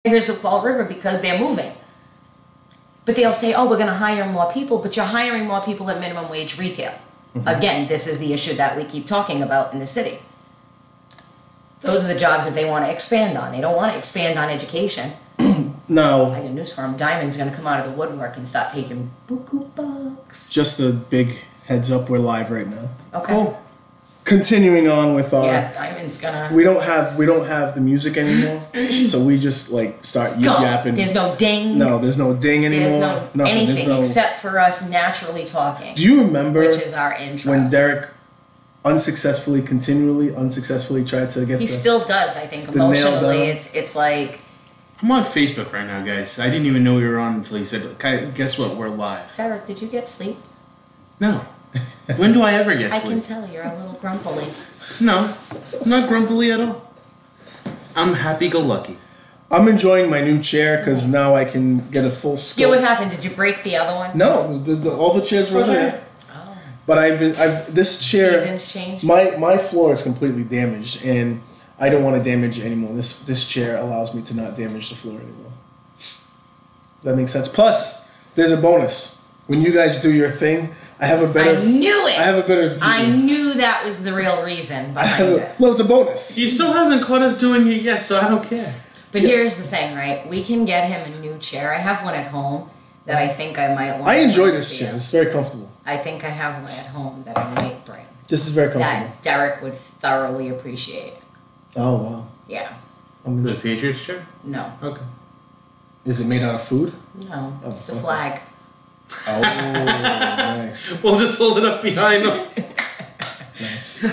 Tigers of Fall River because they're moving. But they'll say, oh, we're going to hire more people, but you're hiring more people at minimum wage retail. Mm-hmm. Again, this is the issue that we keep talking about in the city. Those are the jobs that they want to expand on. They don't want to expand on education. No. I got news for him. Diamond's going to come out of the woodwork and start taking buku bucks. Just a big heads up, we're live right now. Okay. Cool. Continuing on with our... Yeah, Diamond's gonna... We don't have the music anymore, so we just like start yapping. There's no ding. No, there's no ding anymore. There's no anything except for us naturally talking. Do you remember... Which is our intro. When Derek continually unsuccessfully tried to get He still does, I think, emotionally. It's like... I'm on Facebook right now, guys. I didn't even know we were on until he said, guess what, we're live. Derek, did you get sleep? No. When do I ever get sleep? I can tell you're a little grumpily. No, I'm not grumpily at all. I'm happy-go-lucky. I'm enjoying my new chair because now I can get a full scope. Yeah, what happened? Did you break the other one? No, all the chairs were there. Oh. But this chair... Seasons changed? My floor is completely damaged, and I don't want to damage it anymore. This chair allows me to not damage the floor anymore. Does that make sense? Plus, there's a bonus. When you guys do your thing, I have a better... I knew it! I have a better view. I knew that was the real reason behind it. No, it's a bonus. He still hasn't caught us doing it yet, so I don't care. But here's the thing, right? We can get him a new chair. I have one at home that I think I might want. I enjoy this chair. It's very comfortable. I think I have one at home that I might bring. This is very comfortable. That Derek would thoroughly appreciate. Oh, wow. Yeah. The Patriots chair? No. Okay. Is it made out of food? No. It's the flag. Oh, nice. We'll just hold it up behind them. Nice.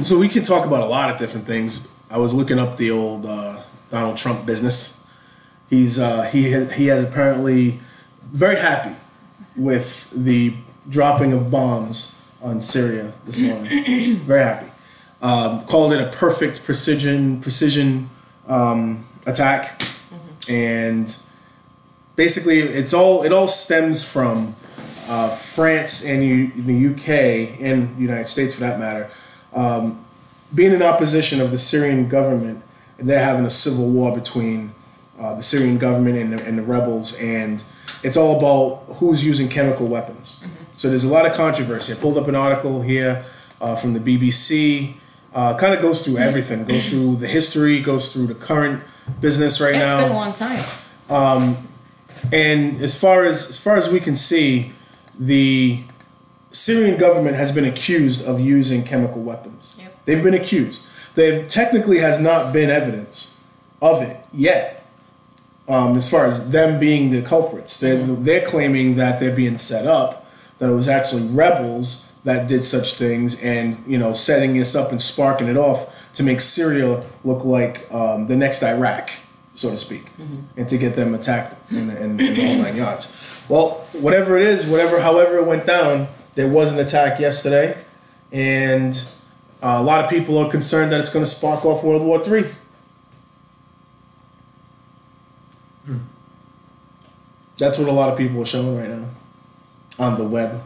So we can talk about a lot of different things. I was looking up the old Donald Trump business. He has apparently very happy with the dropping of bombs on Syria this morning. Very happy. Called it a perfect precision attack, and basically it all stems from France and the UK and the United States, for that matter, being in opposition of the Syrian government. And they're having a civil war between the Syrian government and the rebels, and it's all about who's using chemical weapons. So there's a lot of controversy. I pulled up an article here from the BBC. Kind of goes through everything. Goes through the history. Goes through the current business right now. It's been a long time. And as far as we can see, the Syrian government has been accused of using chemical weapons. Yep. They've been accused. There technically has not been evidence of it yet. As far as them being the culprits, they're claiming that they're being set up, that it was actually rebels that did such things, and setting this up and sparking it off to make Syria look like the next Iraq, so to speak, and to get them attacked in the whole 9 yards. Well, whatever it is, however it went down, there was an attack yesterday, and a lot of people are concerned that it's going to spark off World War III. That's what a lot of people are showing right now on the web,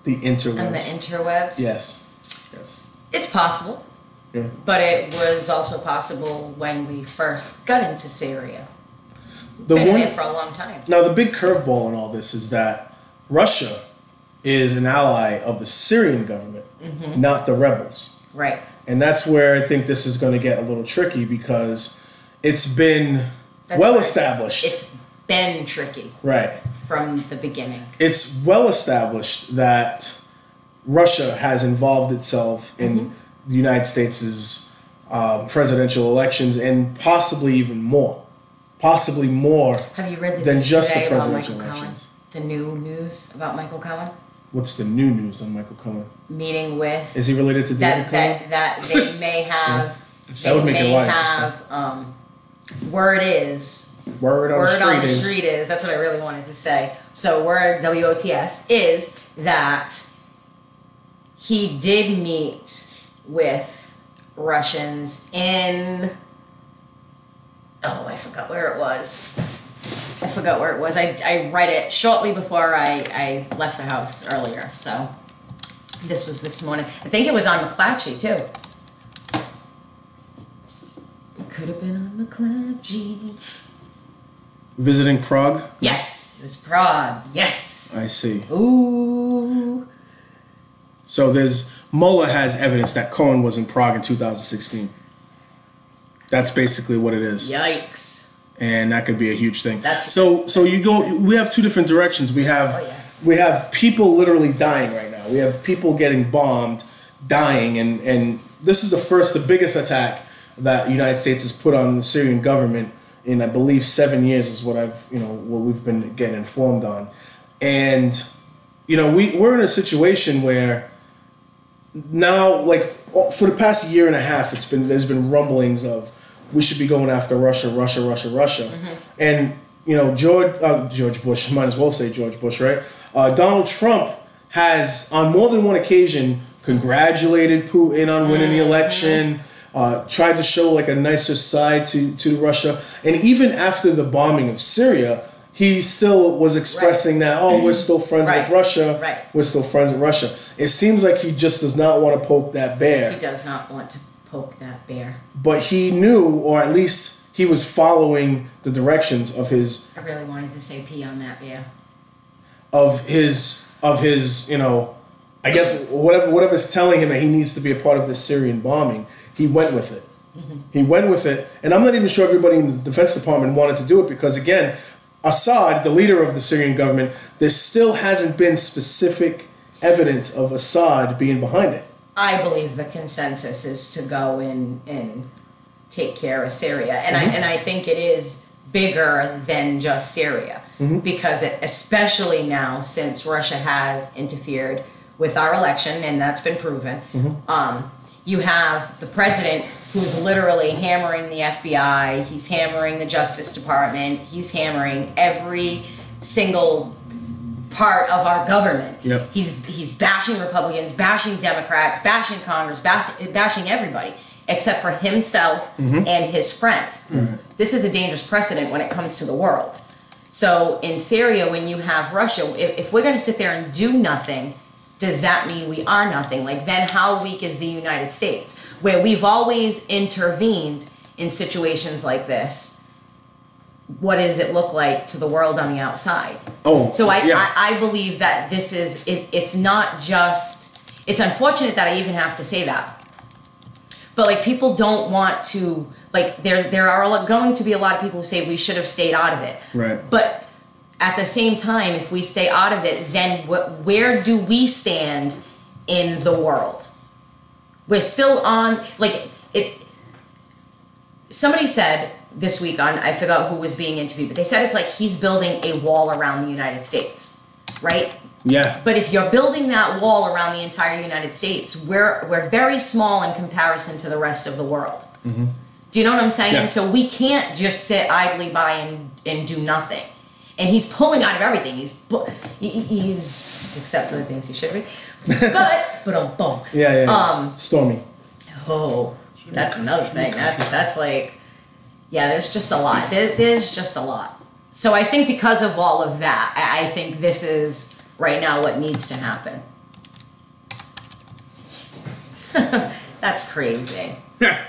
the interwebs. On the interwebs? Yes. It's possible. Yeah. But it was also possible when we first got into Syria. Been in it for a long time. Now, the big curveball in all this is that Russia is an ally of the Syrian government, not the rebels. Right. And that's where I think this is going to get a little tricky, because it's been established. It's been tricky. Right. From the beginning. It's well established that Russia has involved itself in the United States' presidential elections, and possibly even more. Possibly more. Have you read the than news just today the about presidential Michael elections? Cohen? The new news about Michael Cohen? What's the new news on Michael Cohen? Meeting with... Is he related to David Cohen? That they may have... That would make it a lot interesting. Word is... Word on the street is... That's what I really wanted to say. So word, WOTS, is that he did meet with Russians in... Oh, I forgot where it was. I read it shortly before I left the house earlier, so this was this morning. I think it was on McClatchy, too. could have been on McClatchy. Visiting Prague? Yes, it was Prague. Yes. I see. Ooh. So Mueller has evidence that Cohen was in Prague in 2016. That's basically what it is. Yikes. And that could be a huge thing. That's so we have two different directions. We have people literally dying right now. We have people getting bombed, dying, and this is the biggest attack that the United States has put on the Syrian government in, I believe, 7 years is what we've been getting informed on. And we're in a situation where now, like, for the past year and a half, there's been rumblings of we should be going after Russia. Mm-hmm. And George Bush, might as well say George Bush, right? Donald Trump has on more than one occasion congratulated Putin on winning the election, tried to show like a nicer side to Russia, and even after the bombing of Syria, he still was expressing that, we're still friends with Russia. Right. We're still friends with Russia. It seems like he just does not want to poke that bear. He does not want to poke that bear. But he knew, or at least he was following the directions of his... I really wanted to say pee on that bear. Of his, I guess whatever's telling him that he needs to be a part of this Syrian bombing, he went with it. Mm-hmm. He went with it. And I'm not even sure everybody in the Defense Department wanted to do it because, again, Assad, the leader of the Syrian government, there still hasn't been specific evidence of Assad being behind it. I believe the consensus is to go and take care of Syria. And I think it is bigger than just Syria. Mm-hmm. Because especially now, since Russia has interfered with our election, and that's been proven, you have the president who's literally hammering the FBI, he's hammering the Justice Department, he's hammering every single part of our government. Yep. He's bashing Republicans, bashing Democrats, bashing Congress, bashing everybody, except for himself and his friends. Mm-hmm. This is a dangerous precedent when it comes to the world. So in Syria, when you have Russia, if we're going to sit there and do nothing, does that mean we are nothing? Like, then how weak is the United States? Where we've always intervened in situations like this. What does it look like to the world on the outside? So I believe that this is, it's not just, it's unfortunate that I even have to say that. But like, people don't want to, like, there are going to be a lot of people who say we should have stayed out of it. Right. But at the same time, if we stay out of it, then where do we stand in the world? We're still on, like, it. Somebody said this week on, I forgot who was being interviewed, but they said it's like he's building a wall around the United States, right? Yeah. But if you're building that wall around the entire United States, we're very small in comparison to the rest of the world. Mm-hmm. Do you know what I'm saying? Yeah. So we can't just sit idly by and do nothing. And he's pulling out of everything. He's except for the things he should be. But boom. Yeah. Stormy. Oh, that's another thing. That's like, yeah. There's just a lot. There's just a lot. So I think because of all of that, I think this is right now what needs to happen. That's crazy. Yeah.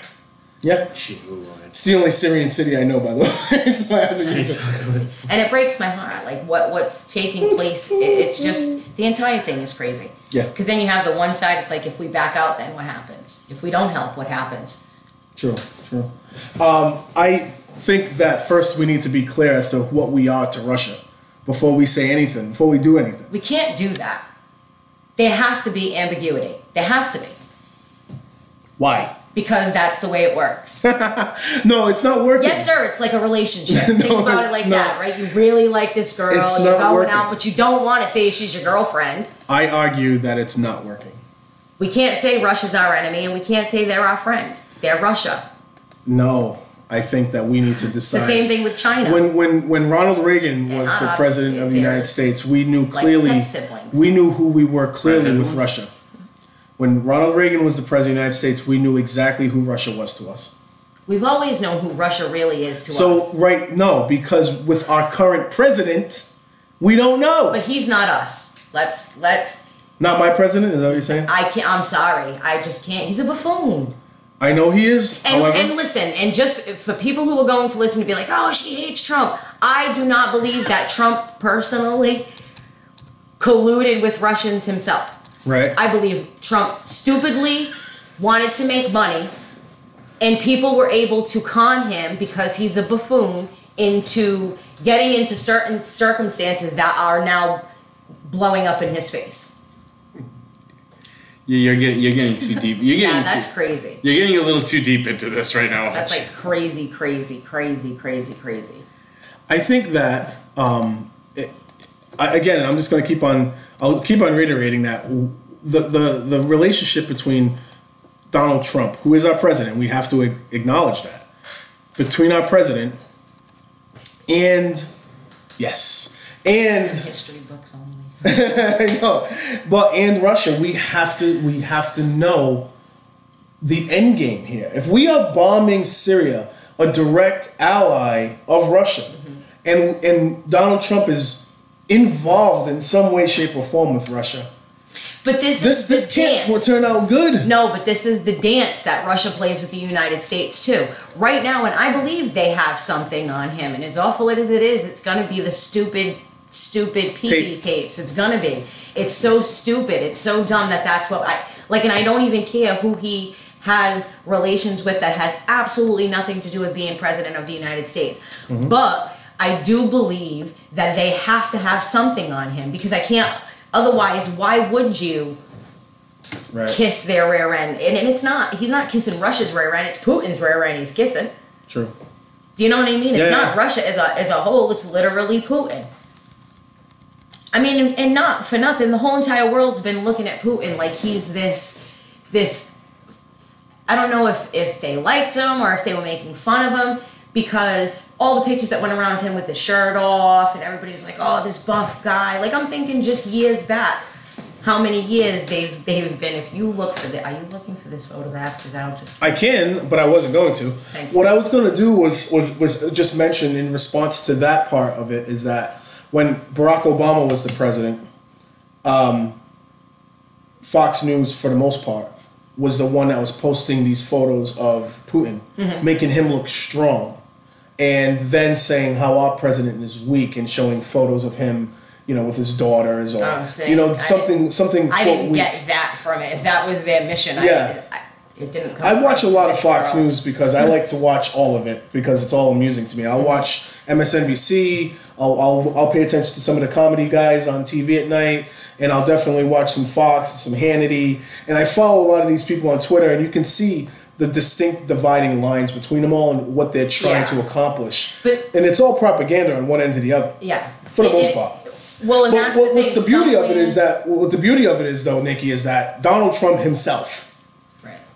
It's the only Syrian city I know, by the way. So I have to use it. And it breaks my heart. Like, what's taking place, it's just, the entire thing is crazy. Yeah. Because then you have the one side, it's like, if we back out, then what happens? If we don't help, what happens? True. I think that first we need to be clear as to what we are to Russia before we say anything, before we do anything. We can't do that. There has to be ambiguity. There has to be. Why? Because that's the way it works. No, it's not working. Yes, sir. It's like a relationship. Think about it like that, right? You really like this girl. You're going out, but you don't want to say she's your girlfriend. I argue that it's not working. We can't say Russia's our enemy, and we can't say they're our friend. They're Russia. No, I think that we need to decide. The same thing with China. When Ronald Reagan was the president of the United States, we knew clearly. Like step-siblings. We knew who we were clearly with Russia. When Ronald Reagan was the president of the United States, we knew exactly who Russia was to us. We've always known who Russia really is to us. So, because with our current president, we don't know. But he's not us. Let's. Not my president? Is that what you're saying? I'm sorry. I just can't. He's a buffoon. I know he is. However, And listen, and just for people who are going to listen to be like, oh, she hates Trump. I do not believe that Trump personally colluded with Russians himself. right. I believe Trump stupidly wanted to make money, and people were able to con him because he's a buffoon into getting into certain circumstances that are now blowing up in his face. You're getting too deep. You're getting Yeah, that's crazy. You're getting a little too deep into this right now. That's like crazy, crazy, crazy, crazy, crazy. I think that again, I'm just going to keep on. I'll keep on reiterating that the relationship between Donald Trump, who is our president, we have to acknowledge that, between our president and History books only. no, but and Russia, we have to know the end game here. If we are bombing Syria, a direct ally of Russia, and Donald Trump is involved in some way, shape, or form with Russia, But this can't turn out good. No, but this is the dance that Russia plays with the United States too. Right now, and I believe they have something on him, and as awful as it is, it's gonna be the stupid pee-pee tapes. It's gonna be. It's so stupid. It's so dumb that's what I like, and I don't even care who he has relations with. That has absolutely nothing to do with being president of the United States. But I do believe that they have to have something on him, because I can't. Otherwise, why would you kiss their rear end? And it's not. He's not kissing Russia's rear end. It's Putin's rear end he's kissing. True. Do you know what I mean? It's not Russia as a whole. It's literally Putin. I mean, and not for nothing, the whole entire world's been looking at Putin like he's this. I don't know if they liked him or if they were making fun of him, because all the pictures that went around of him with his shirt off, and everybody was like, "Oh, this buff guy." Like, I'm thinking just years back, how many years they've been. If you look for are you looking for this photograph? Because I'll just. I can, but I wasn't going to. Thank you. What I was going to do was just mention in response to that part of it is that when Barack Obama was the president, Fox News, for the most part, was the one that was posting these photos of Putin, making him look strong, and then saying how our president is weak and showing photos of him, with his daughters or something. I didn't get that from it. If that was their mission, it didn't come. I watch a lot of Fox News because I like to watch all of it because it's all amusing to me. I'll watch MSNBC. I'll pay attention to some of the comedy guys on TV at night, and I'll definitely watch some Fox and some Hannity. And I follow a lot of these people on Twitter, and you can see the distinct dividing lines between them all and what they're trying to accomplish. And it's all propaganda on one end to the other. Yeah, for the most part. Well, and that's what's the beauty of it is that what the beauty of it is, though, Nikki, is that Donald Trump himself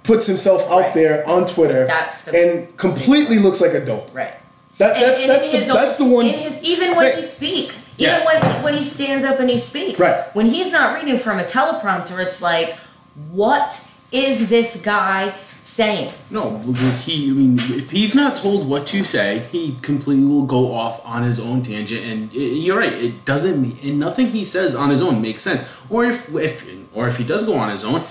puts himself out there on Twitter and completely looks like a dope. Right. That's the one. Even when he speaks, even when he stands up and he speaks, when he's not reading from a teleprompter, it's like, what is this guy saying? No, if he's not told what to say, he completely will go off on his own tangent, and you're right. It doesn't, and nothing he says on his own makes sense. Or if he does go on his own,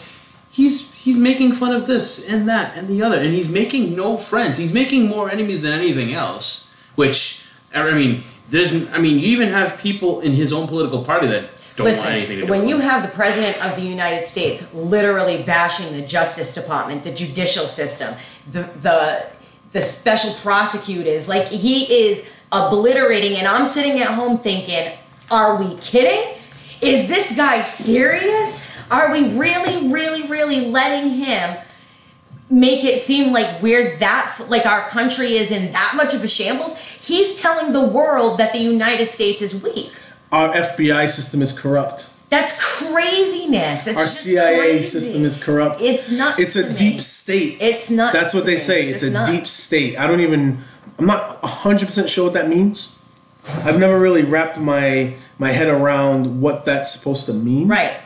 he's making fun of this and that and the other, and he's making no friends. He's making more enemies than anything else. Which you even have people in his own political party that don't want anything to do with it. When you have the president of the United States literally bashing the Justice Department, the judicial system, the special prosecutors, like, he is obliterating, and I'm sitting at home thinking, are we kidding? Is this guy serious? Are we really, really, really letting him make it seem like our country is in that much of a shambles? He's telling the world that the United States is weak. Our FBI system is corrupt. That's craziness. Our CIA system is corrupt. It's nuts. It's a deep state. It's nuts. That's what they say. It's a deep state. I'm not 100% sure what that means. I've never really wrapped my head around what that's supposed to mean. Right.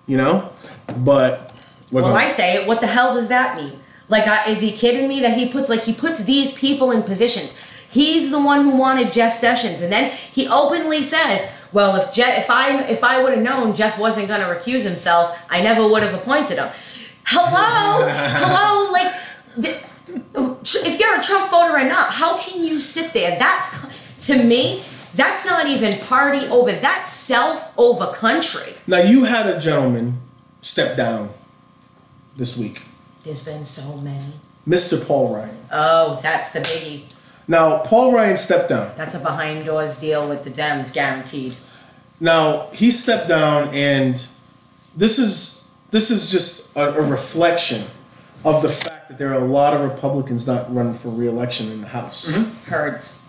But I say, what the hell does that mean? Like, is he kidding me that he puts these people in positions? He's the one who wanted Jeff Sessions, and then he openly says, "Well, if I would have known Jeff wasn't going to recuse himself, I never would have appointed him." Hello, like, if you're a Trump voter or not, how can you sit there? That's, to me, that's not even party over, that's self over country. Now, you had a gentleman step down this week. There's been so many. Mr. Paul Ryan. Oh, that's the biggie. Now, Paul Ryan stepped down. That's a behind doors deal with the Dems, guaranteed. Now, he stepped down, and this is just a reflection of the fact that there are a lot of Republicans not running for re-election in the House. Mm-hmm. Herds.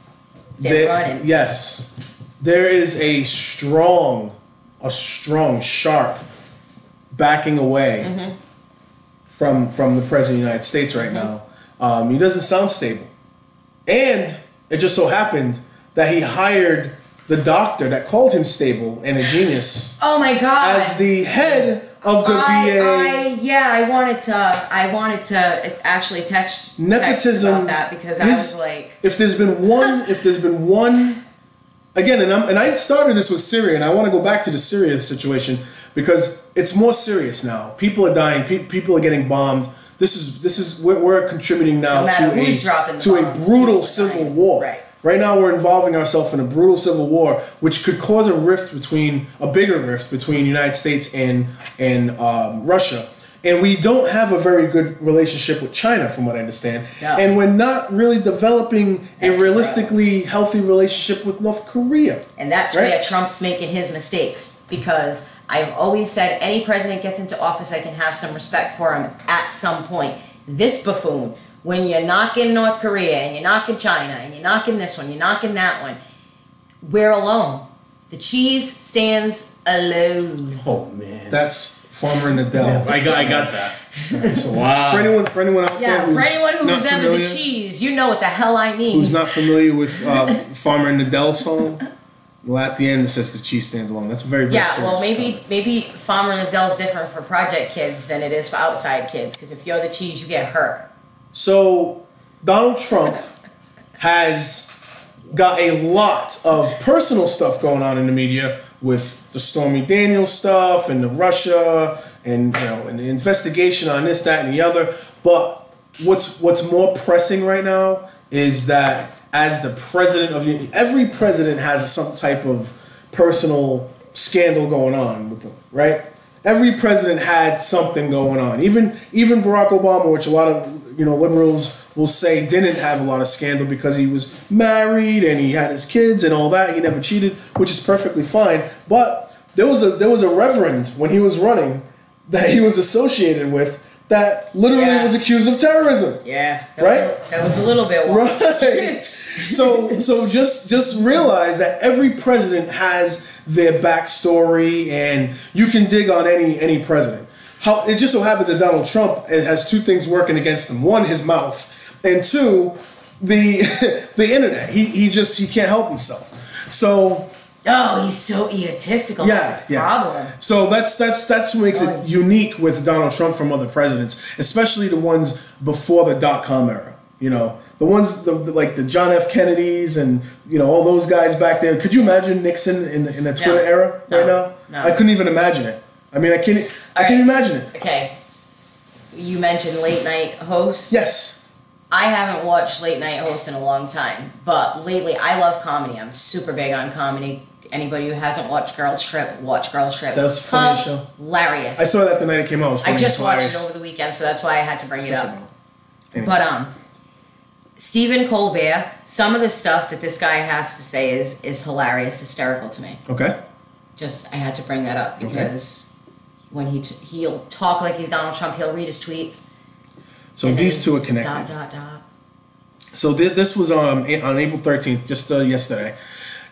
They're running. Yes. There is a strong, sharp backing away from the President of the United States right now. He doesn't sound stable. And it just so happened that he hired the doctor that called him stable and a genius. Oh my God! As the head of the VA. I wanted to actually text nepotism about that because I was like, if there's been one, again, and I started this with Syria, and I want to go back to the Syria situation because it's more serious now. People are dying. People are getting bombed. This is we're contributing now to a brutal civil war. Right. Right now, we're involving ourselves in a brutal civil war, which could cause a bigger rift between the United States and Russia. And we don't have a very good relationship with China, from what I understand. No. And we're not really developing a realistically healthy relationship with North Korea. And that's where Trump's making his mistakes, because I've always said any president gets into office, I can have some respect for him at some point. This buffoon, when you're knocking North Korea and you're knocking China and you're knocking this one, you're knocking that one, we're alone. The cheese stands alone. Oh man, that's Farmer and Adele. I got that. So wow. For anyone out there, for anyone who's ever the cheese, you know what the hell I mean. Who's not familiar with Farmer and Adele song? Well, at the end it says the cheese stands alone. That's very serious. Well, maybe Farmer and Adele's different for project kids than it is for outside kids. Because if you're the cheese, you get hurt. So Donald Trump has got a lot of personal stuff going on in the media with the Stormy Daniels stuff and the Russia and and the investigation on this, that, and the other. But what's more pressing right now is that as the president of every president has some type of personal scandal going on with them, right? Every president had something going on. Even Barack Obama, which a lot of liberals will say didn't have a lot of scandal because he was married and he had his kids and all that. He never cheated, which is perfectly fine. But there was a reverend when he was running that he was associated with that literally was accused of terrorism. Yeah. That was a little bit wild. Right. So just realize that every president has their backstory, and you can dig on any president. How it just so happens that Donald Trump has two things working against him: one, his mouth, and two, the internet. He can't help himself. So. Oh, he's so egotistical. That's his problem. So that's what makes it unique with Donald Trump from other presidents, especially the ones before the .com era. The ones like the John F. Kennedys and all those guys back there. Could you imagine Nixon in the Twitter era right now? No. I couldn't even imagine it. I mean, I can't imagine it. Okay. You mentioned late night hosts. Yes. I haven't watched late night hosts in a long time, but lately I love comedy. I'm super big on comedy. Anybody who hasn't watched Girls Trip, watch Girls Trip. That's a funny show. Hilarious. I saw that the night it came out. It was funny. I just watched it over the weekend, so that's why I had to bring it up. Anyway. But Stephen Colbert, some of the stuff that this guy has to say is hilarious, hysterical to me. Okay. I had to bring that up because when he'll talk like he's Donald Trump, he'll read his tweets. So these two are connected. ... So this was on April 13th, just yesterday.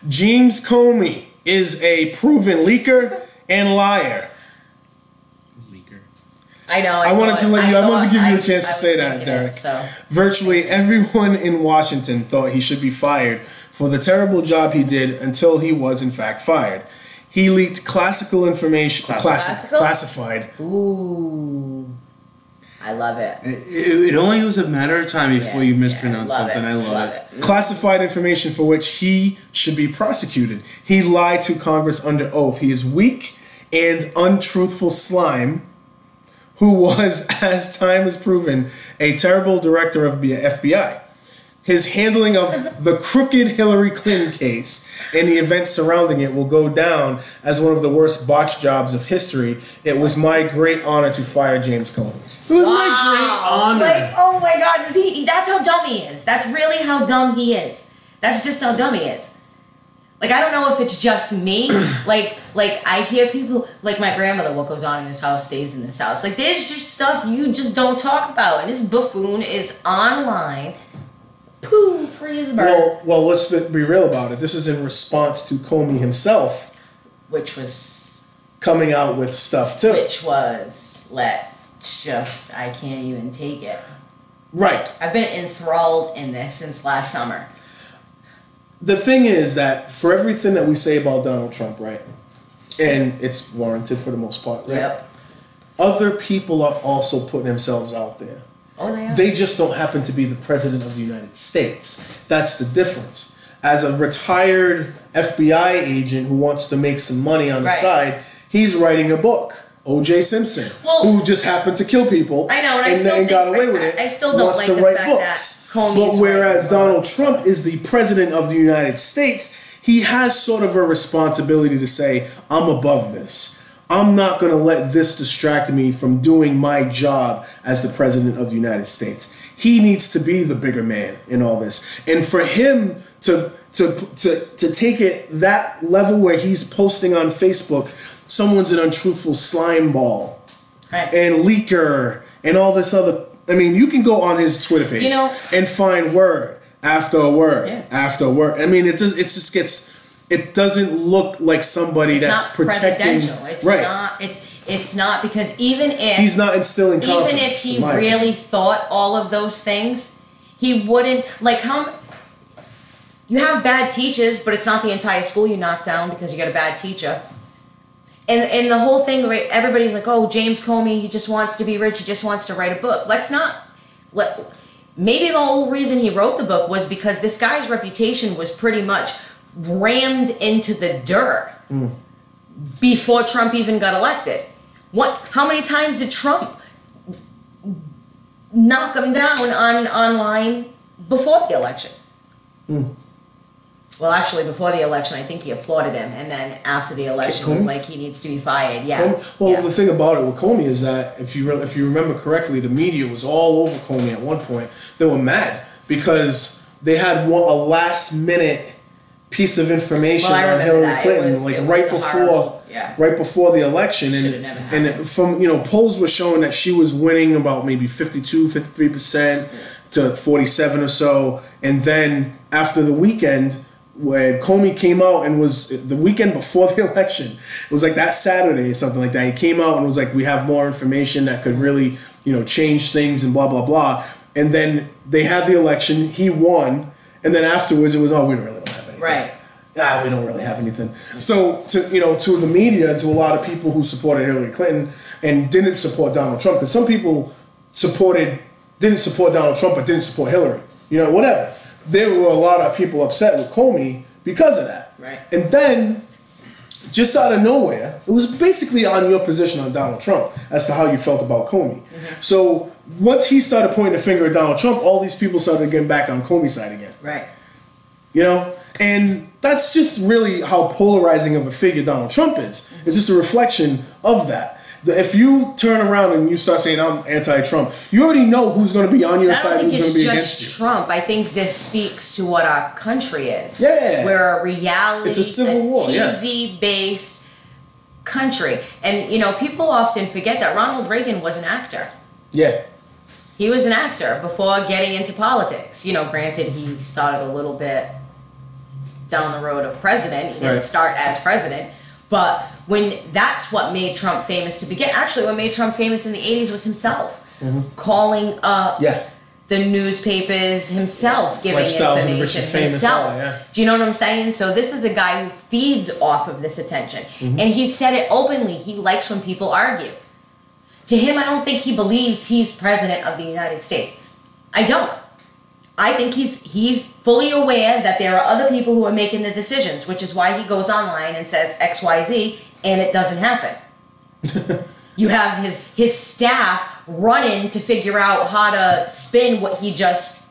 James Comey is a proven leaker and liar. Leaker. I know. I wanted to give you a chance to say that, Derek. Virtually everyone in Washington thought he should be fired for the terrible job he did until he was in fact fired. He leaked classical information. Classified. Ooh. I love it. It only was a matter of time before you mispronounced something. I love it. Classified information for which he should be prosecuted. He lied to Congress under oath. He is weak and untruthful slime who was, as time has proven, a terrible director of the FBI. His handling of the crooked Hillary Clinton case and the events surrounding it will go down as one of the worst botched jobs of history. It was my great honor to fire James Comey. It was my great honor. Like, oh my God, that's how dumb he is. That's really how dumb he is. That's just how dumb he is. Like, I don't know if it's just me. like I hear people, like my grandmother, what goes on in this house stays in this house. Like, there's just stuff you just don't talk about. And this buffoon is online. Pooh, free as a bird. Well, let's be real about it. This is in response to Comey himself, Which was coming out with stuff too. I can't even take it. Right. I've been enthralled in this since last summer. The thing is that for everything that we say about Donald Trump, right, and it's warranted for the most part, right? Yep. Other people are also putting themselves out there. Oh, they are? They just don't happen to be the president of the United States. That's the difference. As a retired FBI agent who wants to make some money on the side, he's writing a book. O.J. Simpson, who just happened to kill people, I know, and got away with it. I still don't wants like to the write fact books. that Comey's But whereas writing Donald Trump is the president of the United States, he has sort of a responsibility to say, I'm above this. I'm not going to let this distract me from doing my job as the president of the United States. He needs to be the bigger man in all this. And for him to take it that level where he's posting on Facebook, someone's an untruthful slime ball and leaker and all this other. I mean, you can go on his Twitter page and find word after word after word. I mean, it just gets. It doesn't look like somebody that's protecting. It's not. It's not, because even if he's not instilling confidence, even if he really thought all of those things, he wouldn't. Like, how you have bad teachers, but it's not the entire school you knock down because you got a bad teacher. And the whole thing, right, everybody's like, oh, James Comey, he just wants to be rich, he just wants to write a book. Maybe the whole reason he wrote the book was because this guy's reputation was pretty much rammed into the dirt before Trump even got elected. How many times did Trump knock him down online before the election? Well, actually, before the election, I think he applauded him, and then after the election, was like, he needs to be fired. Yeah. The thing about it with Comey is that if you remember correctly, the media was all over Comey at one point. They were mad because they had a last minute piece of information on Hillary Clinton, right before the election, and from polls were showing that she was winning about maybe 53% to 47 or so, and then after the weekend, when Comey came out and was the weekend before the election, it was like that Saturday or something like that. He came out and was like, we have more information that could really, change things and blah, blah, blah. And then they had the election, he won. And then afterwards it was, we really don't have anything. Right. We don't really have anything. So to the media and to a lot of people who supported Hillary Clinton and didn't support Donald Trump, because some people didn't support Donald Trump but didn't support Hillary. Whatever. There were a lot of people upset with Comey because of that. Right. And then, just out of nowhere, it was basically on your position on Donald Trump as to how you felt about Comey. Mm-hmm. So once he started pointing the finger at Donald Trump, all these people started getting back on Comey's side again. Right. And that's just really how polarizing of a figure Donald Trump is. Mm-hmm. It's just a reflection of that. If you turn around and you start saying I'm anti-Trump, you already know who's going to be on your side and who's going to be against you. Trump. I think this speaks to what our country is. Yeah. We're a reality, it's a civil war, TV-based country. And, people often forget that Ronald Reagan was an actor. Yeah. He was an actor before getting into politics. Granted, he started a little bit down the road of president. He didn't start as president. But that's what made Trump famous to begin. Actually, what made Trump famous in the 80s was himself. Mm-hmm. Calling up the newspapers himself, giving information himself. Do you know what I'm saying? So this is a guy who feeds off of this attention. Mm-hmm. And he said it openly. He likes when people argue. To him, I don't think he believes he's president of the United States. I don't. I think he's fully aware that there are other people who are making the decisions, which is why he goes online and says XYZ, and it doesn't happen. You have his staff running to figure out how to spin what he just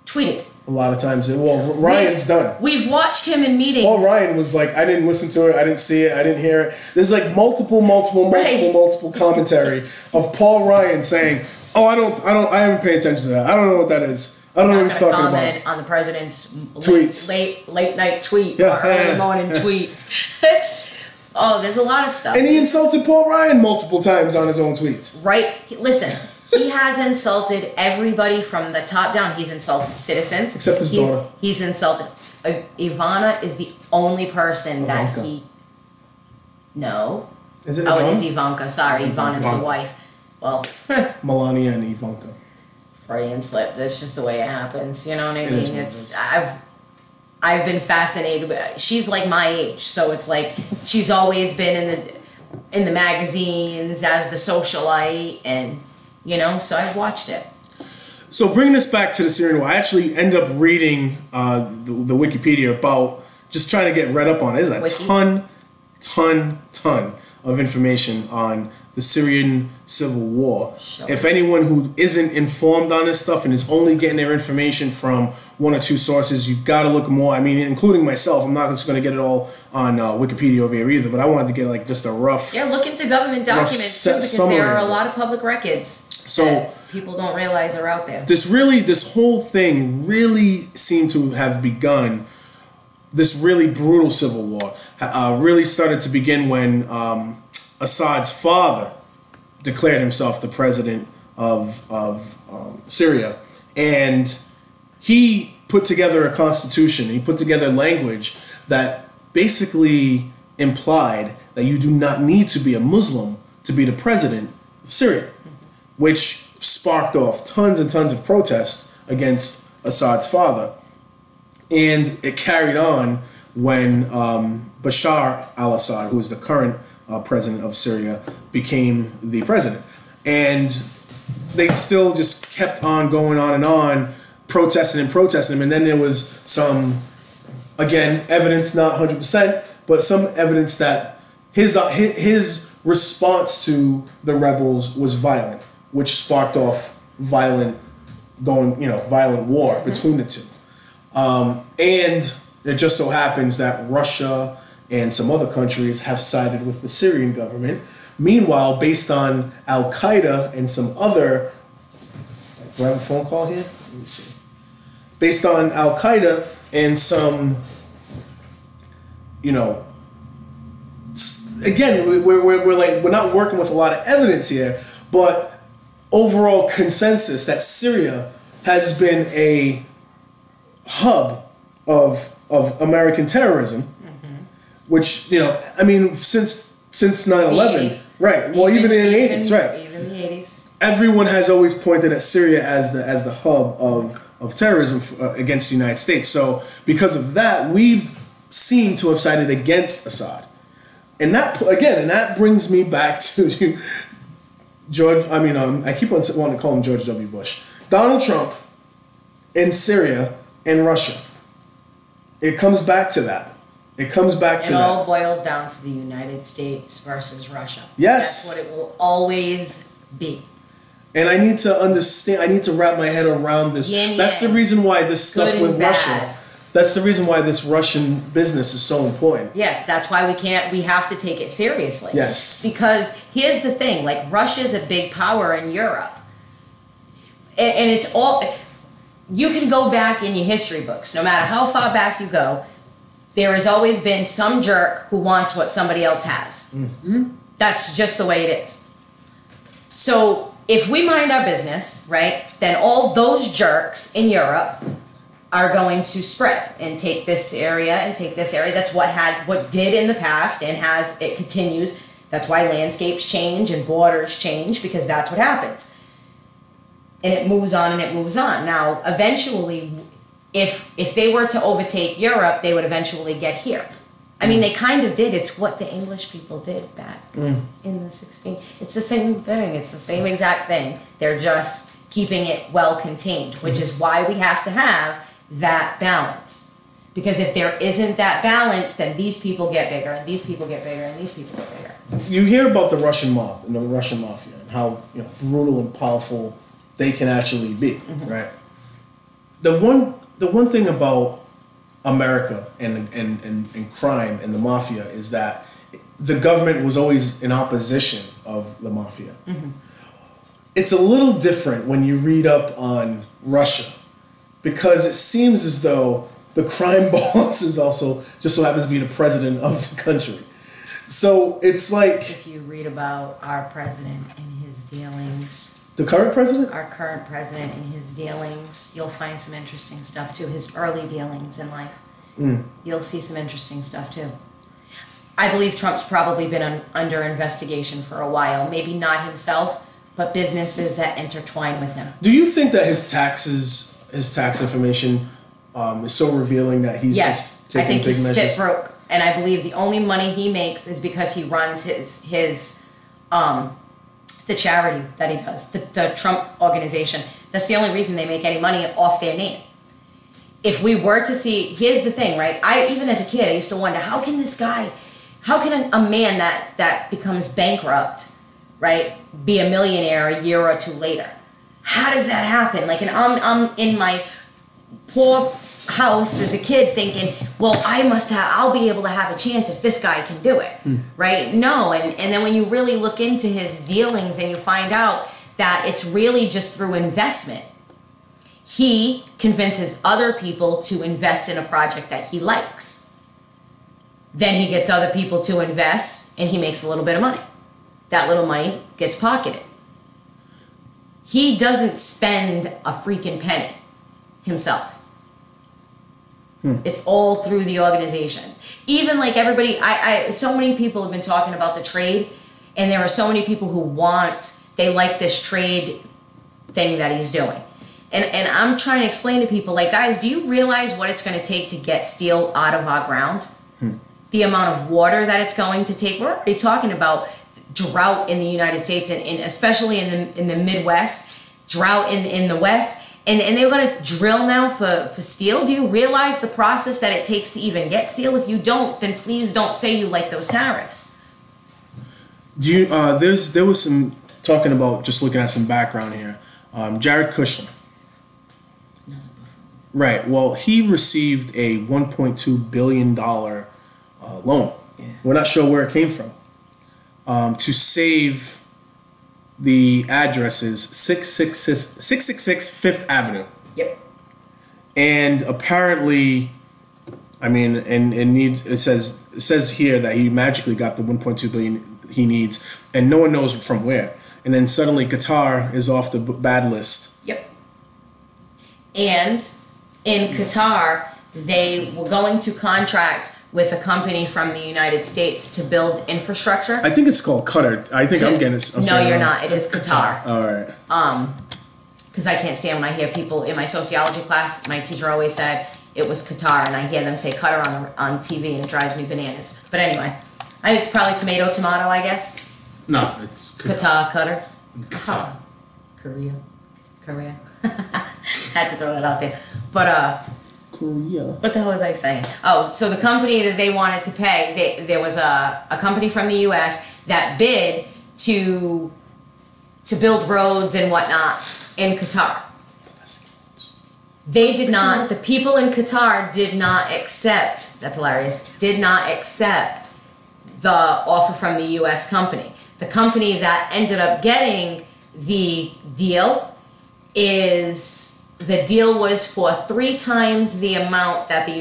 tweeted. A lot of times, Ryan's done. We've watched him in meetings. Paul Ryan was like, I didn't listen to it, I didn't see it, I didn't hear it. There's like multiple commentary of Paul Ryan saying, "Oh, I haven't paid attention to that. I don't know what that is. I don't know what he's talking about." Comment on the president's tweets, late night tweet or early morning tweets. Oh, there's a lot of stuff. And he insulted Paul Ryan multiple times on his own tweets. Right? Listen, he has insulted everybody from the top down. He's insulted citizens. Except his daughter. He's insulted. Ivana is the only person that he... No. Is it Ivanka? Oh, it is Ivanka. Sorry, Ivana's the wife. Well... Melania and Ivanka. Freudian slip. That's just the way it happens. You know what I mean? I've been fascinated. She's like my age, so it's like she's always been in the magazines as the socialite, and you know, so I've watched it. So bringing this back to the Syrian war, I actually end up reading the Wikipedia about just trying to get read up on it. There's a ton of information on the Syrian civil war. Sure. If anyone who isn't informed on this stuff and is only getting their information from one or two sources, you've got to look more. I mean, including myself, I'm not just going to get it all on Wikipedia over here either, but I wanted to get like just a rough... Yeah, look into government documents too, because there are a lot of public records so people don't realize are out there. This whole thing really seemed to have begun. This really brutal civil war really started to begin when Assad's father declared himself the president of Syria, and he put together a constitution. He put together language that basically implied that you do not need to be a Muslim to be the president of Syria, which sparked off tons and tons of protests against Assad's father. And it carried on when Bashar al-Assad, who is the current president of Syria, became the president. And they still just kept on going on, protesting him. And then there was some, again, evidence, not 100%, but some evidence that his response to the rebels was violent, which sparked off violent war between the two. And it just so happens that Russia and some other countries have sided with the Syrian government. Meanwhile, based on Al-Qaeda and some other... Do I have a phone call here? Let me see. Based on Al-Qaeda and some, again, we're not working with a lot of evidence here, but overall consensus that Syria has been a hub of American terrorism, which, since 9/11, right? Well, even in the 80s, right? Even the 80s, everyone has always pointed at Syria as the hub of terrorism against the United States. So because of that, we've seemed to have sided against Assad, and that brings me back to George. I keep on wanting to call him George W. Bush, Donald Trump, in Syria and Russia. It comes back to that. It all boils down to the United States versus Russia. Yes. That's what it will always be. And I need to understand, I need to wrap my head around this. That's the reason why this stuff with Russia, that's the reason why this Russian business is so important. Yes, that's why we have to take it seriously. Yes. Because here's the thing, like Russia's a big power in Europe. And it's all... You can go back in your history books, no matter how far back you go, there has always been some jerk who wants what somebody else has. Mm-hmm. That's just the way it is. So if we mind our business, right, then all those jerks in Europe are going to spread and take this area and take this area. That's what did in the past and it continues. That's why landscapes change and borders change, because that's what happens. And it moves on and it moves on. Now, eventually, if they were to overtake Europe, they would eventually get here. I mean, they kind of did. It's what the English people did back in the 16th. It's the same thing. It's the same exact thing. They're just keeping it well contained, which is why we have to have that balance. Because if there isn't that balance, then these people get bigger, and these people get bigger, and these people get bigger. You hear about the Russian mob and the Russian mafia and how brutal and powerful they can actually be, right? The one thing about America and crime and the mafia is that the government was always in opposition of the mafia. It's a little different when you read up on Russia, because it seems as though the crime boss is also just so happens to be the president of the country. So it's like, If you read about our president and his dealings, the current president? our current president and his dealings, you'll find some interesting stuff too. His early dealings in life. You'll see some interesting stuff too. I believe Trump's probably been under investigation for a while. Maybe not himself, but businesses that intertwine with him. Do you think that his tax information is so revealing that he's just taking I think big he's measures? spit broke, and I believe the only money he makes is because he runs his the charity that he does, the Trump organization. That's the only reason they make any money off their name. If we were to see, here's the thing, right? Even as a kid, I used to wonder, how can a man that becomes bankrupt, right, be a millionaire a year or two later? How does that happen? Like, and I'm in my poor house as a kid thinking, well, I'll be able to have a chance if this guy can do it, right? No, and then when you really look into his dealings and you find out that it's really just through investment. He convinces other people to invest in a project that he likes. Then he gets other people to invest and he makes a little bit of money. That little money gets pocketed. He doesn't spend a freaking penny himself. It's all through the organizations. Even like everybody, so many people have been talking about the trade, and there are so many people who they like this trade thing that he's doing. And I'm trying to explain to people, like, guys, do you realize what it's going to take to get steel out of our ground? The amount of water that it's going to take. We're already talking about drought in the United States, and especially in the Midwest, drought in the West. And they're going to drill now for steel. Do you realize the process that it takes to even get steel? If you don't, then please don't say you like those tariffs. Do you? There was some talking about, just looking at some background here. Jared Kushner. Right. Well, he received a $1.2 billion loan. Yeah. We're not sure where it came from. To save the address is 666 Fifth Avenue. Yep. And apparently, I mean, and it says here that he magically got the 1.2 billion he needs, and no one knows from where. And then suddenly Qatar is off the bad list. Yep. And in Qatar, they were going to contract with a company from the United States to build infrastructure. I think it's called Qatar. I think I'm getting it. No, you're not. It is Qatar. All right. Because I can't stand when I hear people in my sociology class. My teacher always said it was Qatar, and I hear them say Qatar on TV, and it drives me bananas. But anyway, I think it's probably tomato, I guess. No, it's Qatar. Qatar. Korea. Had to throw that out there. But Korea. what the hell was I saying? Oh, so the company that they wanted to pay, there was a company from the U.S. that bid to build roads and whatnot in Qatar. They did not, the people in Qatar did not accept, that's hilarious, did not accept the offer from the U.S. company. The company that ended up getting the deal the deal was for 3 times the amount that the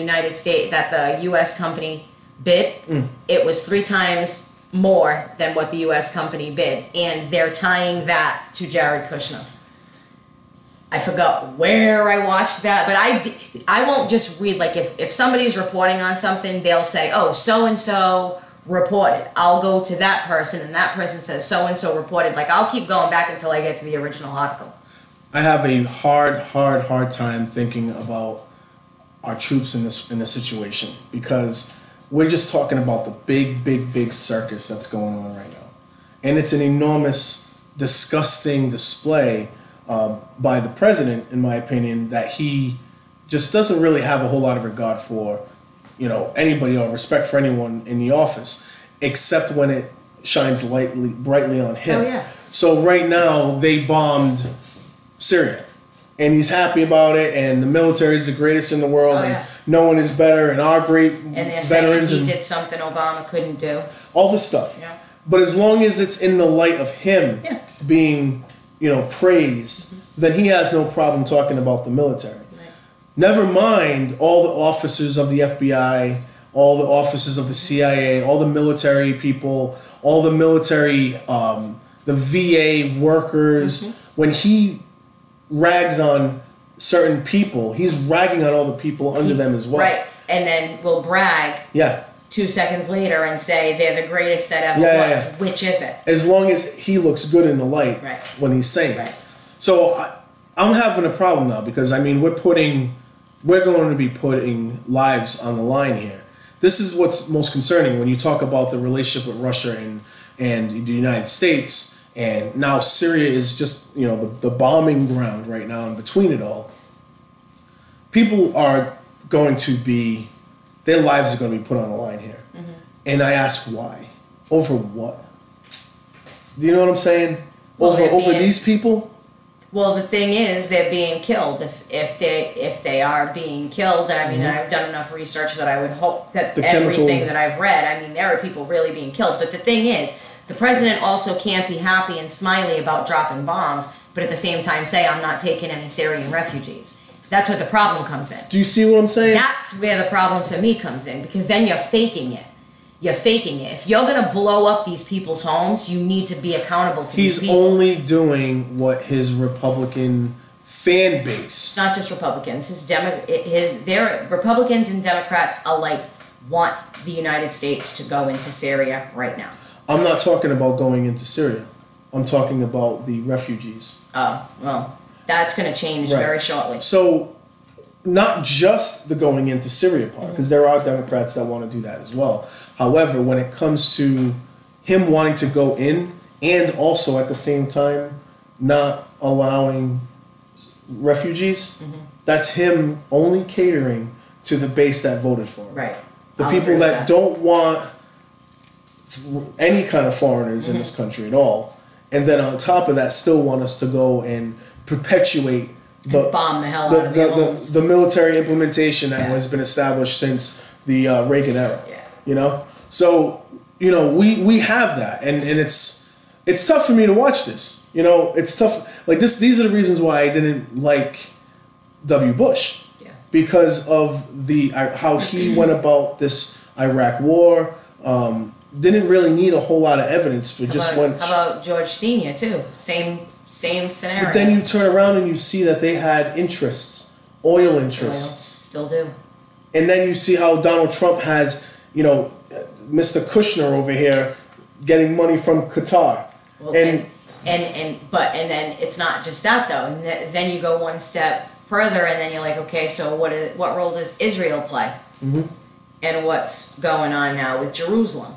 U.S. company bid. It was 3 times more than what the U.S. company bid, and they're tying that to Jared Kushner. I forgot where I watched that, but I won't just read, like, if somebody's reporting on something, they'll say, oh, so-and-so reported. I'll go to that person, and that person says so-and-so reported. Like, I'll keep going back until I get to the original article. I have a hard time thinking about our troops in this situation, because we're just talking about the big circus that's going on right now. And it's an enormous, disgusting display by the president, in my opinion, that he just doesn't really have a whole lot of regard for, anybody or respect for anyone in the office, except when it shines brightly on him. Oh, yeah. So right now they bombed Syria, and he's happy about it, and the military is the greatest in the world, Oh, and yeah. no one is better, and our great And they're saying veterans he and did something Obama couldn't do. all this stuff. Yeah. But as long as it's in the light of him Yeah. being, praised, then he has no problem talking about the military. Right. Never mind all the officers of the FBI, all the officers of the CIA, all the military people, all the military, the VA workers. When he rags on certain people, he's ragging on all the people under them as well. Right. And then we'll brag Yeah. 2 seconds later and say they're the greatest that ever Yeah, was. yeah. Which is it? As long as he looks good in the light Right. when he's saying it. Right. So I'm having a problem now because we're going to be putting lives on the line here. This is what's most concerning when you talk about the relationship with Russia and the United States, and now Syria is just the bombing ground right now. In between it all, people are going to be, their lives are going to be put on the line here, and I ask why, over what? Do you know what I'm saying? Well, Over these people. Well, the thing is, they're being killed. If they are being killed, and I mean, I've done enough research that I would hope that The everything chemical- that I've read, I mean, there are people really being killed. But the thing is, the president also can't be happy and smiley about dropping bombs, but at the same time say, I'm not taking any Syrian refugees. That's where the problem comes in. Do you see what I'm saying? That's where the problem for me comes in, because then you're faking it. You're faking it. If you're going to blow up these people's homes, you need to be accountable for these He's people. only doing what his Republican fan base. It's not just Republicans. Their Republicans and Democrats alike want the United States to go into Syria right now. I'm not talking about going into Syria. I'm talking about the refugees. Oh, well, that's going to change Right. very shortly. So, not just the going into Syria part, because there are Democrats that want to do that as well. However, when it comes to him wanting to go in and also at the same time not allowing refugees, that's him only catering to the base that voted for him. Right. The I'll people agree with that don't want any kind of foreigners in this country at all, and then on top of that, still want us to go and perpetuate the bomb the hell out of their homes. the military implementation that Yeah. has been established since the Reagan era. Yeah. So we have that, and it's tough for me to watch this. It's tough. Like this, these are the reasons why I didn't like W. Bush. Yeah. Because of how he went about this Iraq war. Didn't really need a whole lot of evidence for just one. How about George Sr. too? Same scenario. But then you turn around and you see that they had interests, oil interests. Still do. And then you see how Donald Trump has, Mr. Kushner over here getting money from Qatar. Well, and then it's not just that though. And then you go one step further, and then you're like, okay, so what role does Israel play? Mm-hmm. And what's going on now with Jerusalem?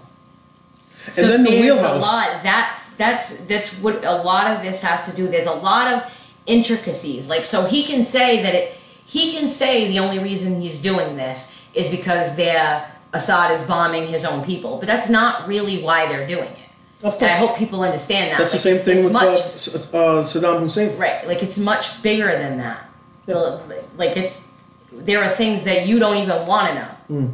And then the there's wheelhouse. A lot. That's what a lot of this has to do. There's a lot of intricacies. Like, so he can say the only reason he's doing this is because Assad is bombing his own people, but that's not really why they're doing it. Of course. And I hope people understand that. That's the same thing with Saddam Hussein. Right, like it's much bigger than that. Like there are things that you don't even want to know.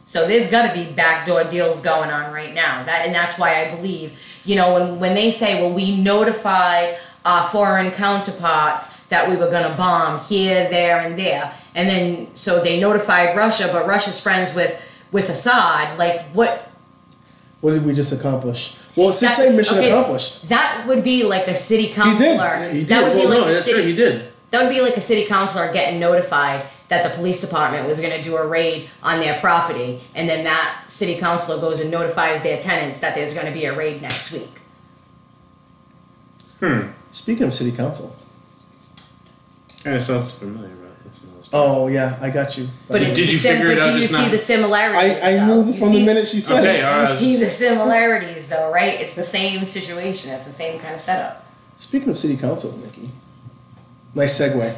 So there's got to be backdoor deals going on right now. That's why I believe, when they say, well, we notified our foreign counterparts that we were going to bomb here, there, and there, and then so they notified Russia, but Russia's friends with Assad. Like what? What did we just accomplish? Well, it's a mission accomplished. That would be like a city councilor. He did. That would be like a that's city. right, he did. That would be like a city councilor getting notified that the police department was going to do a raid on their property, and then that city councilor goes and notifies their tenants that there's going to be a raid next week. Speaking of city council. Kind of sounds familiar, right? Oh yeah, I got you. But Did you figure it out did you just see now? the similarities? I knew from the minute she said Okay, it. all You right. see the similarities, though, right? It's the same situation. It's the same kind of setup. Speaking of city council, Nikki, nice segue.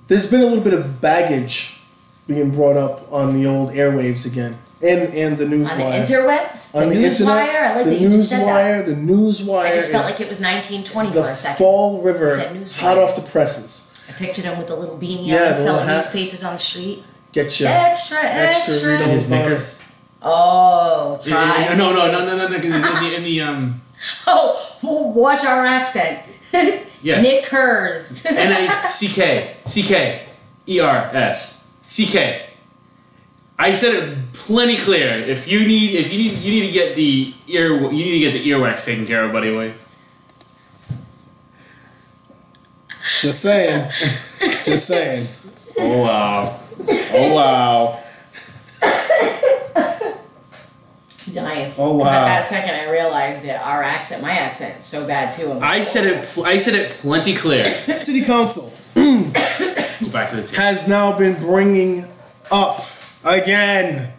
there's been a little bit of baggage being brought up on the old airwaves again, and the newswire. On the interwebs? On the newswire? internet, I like the that you just said that. The newswire. I just felt is like it was 1920 the for a second. Fall River, Said newswire. hot off the presses. I pictured him with a little beanie Yeah, on, the little selling hat. newspapers on the street. Get you Extra. read all His about it. knickers. Oh, try. No. In the Oh, watch our accent. Yeah. Knickers. NICKERS. I said it plenty clear. If you need to get the earwax taken care of, buddy boy. Just saying. Just saying. Oh wow. Dying. Oh, wow. At that second, I realized that my accent is so bad too. I said it plenty clear. City Council Go back to the tape. has now been bringing up again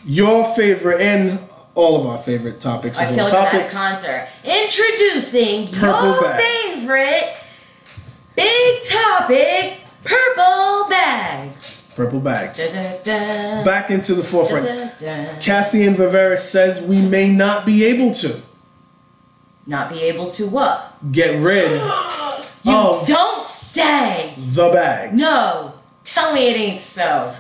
your favorite and all of our favorite topics. I of feel all like I'm at a topics. concert. Introducing Purple your bags. favorite big topic, purple bags. Purple bags. Da-da-da. Back into the forefront. Da-da-da. Kathy and Viveris says we may not be able to Not be able to what? get rid You of don't say. the bags. No. Tell me it ain't so.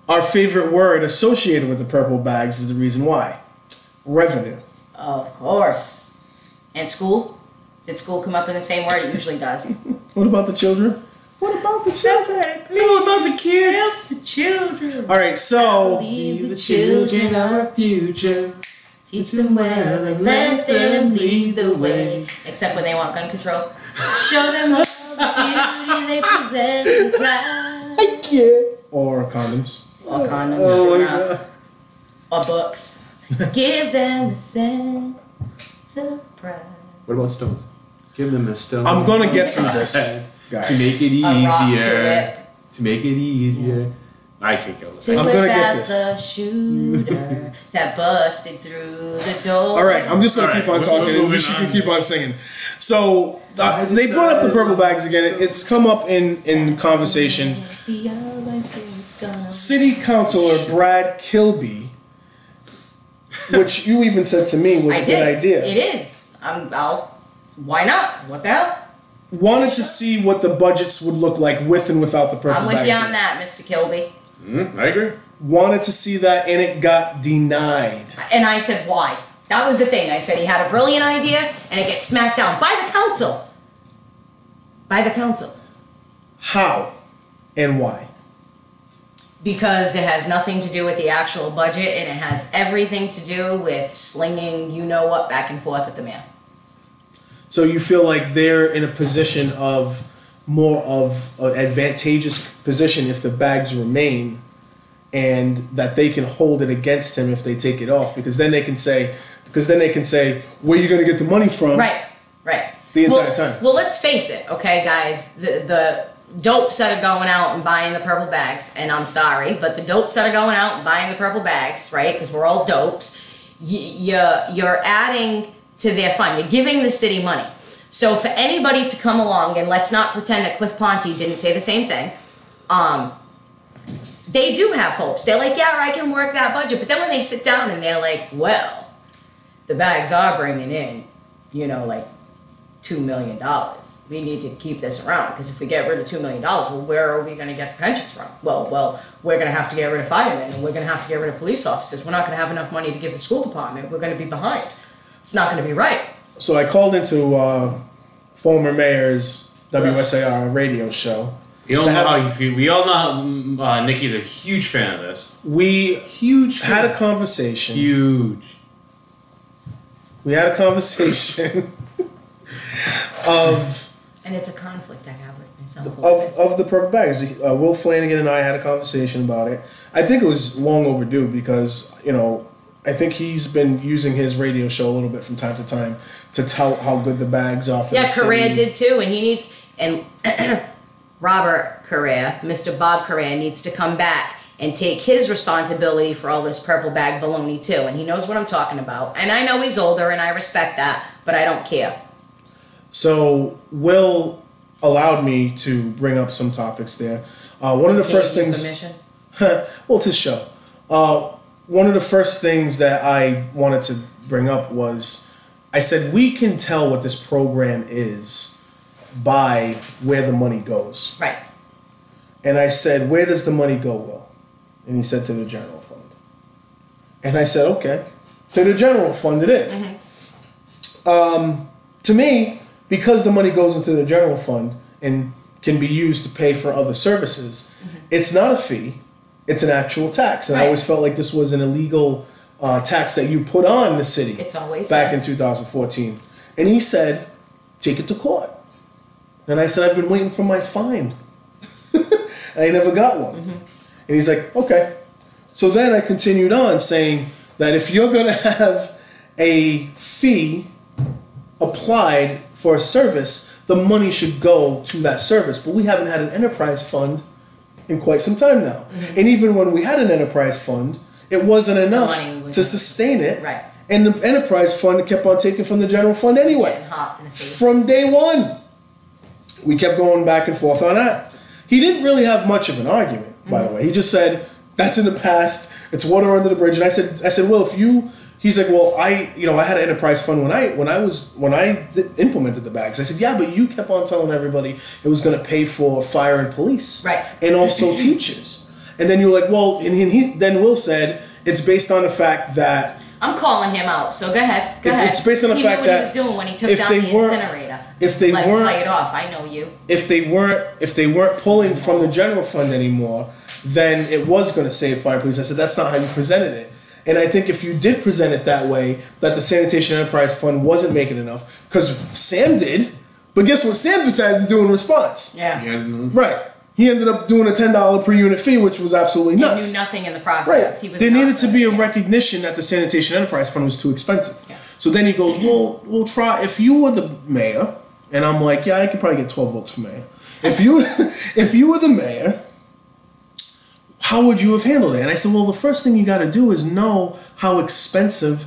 Our favorite word associated with the purple bags is the reason why. Revenue. Of course. And school? Did school come up in the same word? It usually does. What about the children? What about the children? What about the kids? The children. All right, so Leave the children our future. Teach them well and let them lead the way. Except when they want gun control. Show them all the beauty they possess inside. or condoms. Or condoms, sure enough. Or books. Give them a sense of pride. What about stones? Give them a stone. I'm gonna get through this, guys. to make it A rock to easier. whip. To make it easier. I can't go. To I'm whip gonna get out this. the shooter that busted through the door. All right, I'm just gonna All keep right, on we're talking, and moving she on. can keep on singing. So they brought up the purple bags again. It's come up in conversation. City Councilor Brad Kilby, which you even said to me was I a did. good idea, It is. Why not? What the hell? wanted to see what the budgets would look like with and without the purple I'm with bags. you on that, Mr. Kilby. I agree. Wanted to see that, and it got denied. And I said, why? That was the thing. I said he had a brilliant idea, and it gets smacked down by the council. By the council. How and why? Because it has nothing to do with the actual budget, and it has everything to do with slinging you-know-what back and forth at the mayor. So you feel like they're in a position of more of an advantageous position if the bags remain, and that they can hold it against him if they take it off, because then they can say, where are you going to get the money from? Right. The entire time. Well, let's face it, okay, guys. The dopes that are going out and buying the purple bags, and I'm sorry, but the dopes that are going out and buying the purple bags, right, because we're all dopes, you're adding to their fund. You're giving the city money. So for anybody to come along, and let's not pretend that Cliff Ponte didn't say the same thing, they do have hopes. They're like, yeah, I can work that budget. But then when they sit down and they're like, well, the bags are bringing in, like $2 million. We need to keep this around, because if we get rid of $2 million, well, where are we going to get the pensions from? Well, we're going to have to get rid of firemen, and we're going to have to get rid of police officers. We're not going to have enough money to give the school department. We're going to be behind. It's not going to be right. So I called into former mayor's WSAR radio show. We all know how you feel. We all know Nikki's a huge fan of this. We Huge had fan. a conversation. Huge. We had a conversation of And it's a conflict I have with myself. of the purple bags. Will Flanagan and I had a conversation about it. I think it was long overdue, because I think he's been using his radio show a little bit from time to time to tell how good the bags are for the city. Correa did too, and he needs, and Robert Correa, Mr. Bob Correa, needs to come back and take his responsibility for all this purple bag baloney too, and he knows what I'm talking about. And I know he's older, and I respect that, but I don't care. So Will allowed me to bring up some topics there. One of the first Gave you things. permission? Well, it's his show. One of the first things that I wanted to bring up was, I said we can tell what this program is by where the money goes. Right. And I said, where does the money go, Will? And he said, to the general fund. And I said, okay, to the general fund it is. To me, because the money goes into the general fund and can be used to pay for other services, it's not a fee, it's an actual tax. And I always felt like this was an illegal tax that you put on the city. It's always back been. in 2014. And he said, take it to court. And I said, I've been waiting for my fine. I never got one. And he's like, okay. So then I continued on saying that if you're going to have a fee applied for a service, the money should go to that service. But we haven't had an enterprise fund in quite some time now. And even when we had an enterprise fund, it wasn't enough to sustain it. Right. And the enterprise fund kept on taking from the general fund anyway. Getting hot in the face. From day one. We kept going back and forth on that. He didn't really have much of an argument, by the way. He just said, that's in the past. It's water under the bridge. And I said, well, if you, he's like, well, I had an enterprise fund when I implemented the bags. I said, yeah, but you kept on telling everybody it was going to pay for fire and police. Right. And also teachers. And then you were like, well, and then Will said, it's based on the fact that I'm calling him out, so go ahead. Go ahead. It's based on the fact he knew what that he was doing when he took if down they the weren't- incinerator. if they Let him weren't- play it off. I know you. if they weren't pulling from the general fund anymore, then it was going to save fire and police. I said, that's not how you presented it. And I think if you did present it that way, that the Sanitation Enterprise Fund wasn't making enough, because Sam did, but guess what Sam decided to do in response? Yeah. Right. He ended up doing a $10 per unit fee, which was absolutely He nuts. knew nothing in the Right. process. He was There not needed to be a good. recognition that the Sanitation Enterprise Fund was too expensive. Yeah. So then he goes, well, we'll try. If you were the mayor, and I'm like, yeah, I could probably get 12 votes for mayor. If you were the mayor, how would you have handled it? And I said, well, the first thing you got to do is know how expensive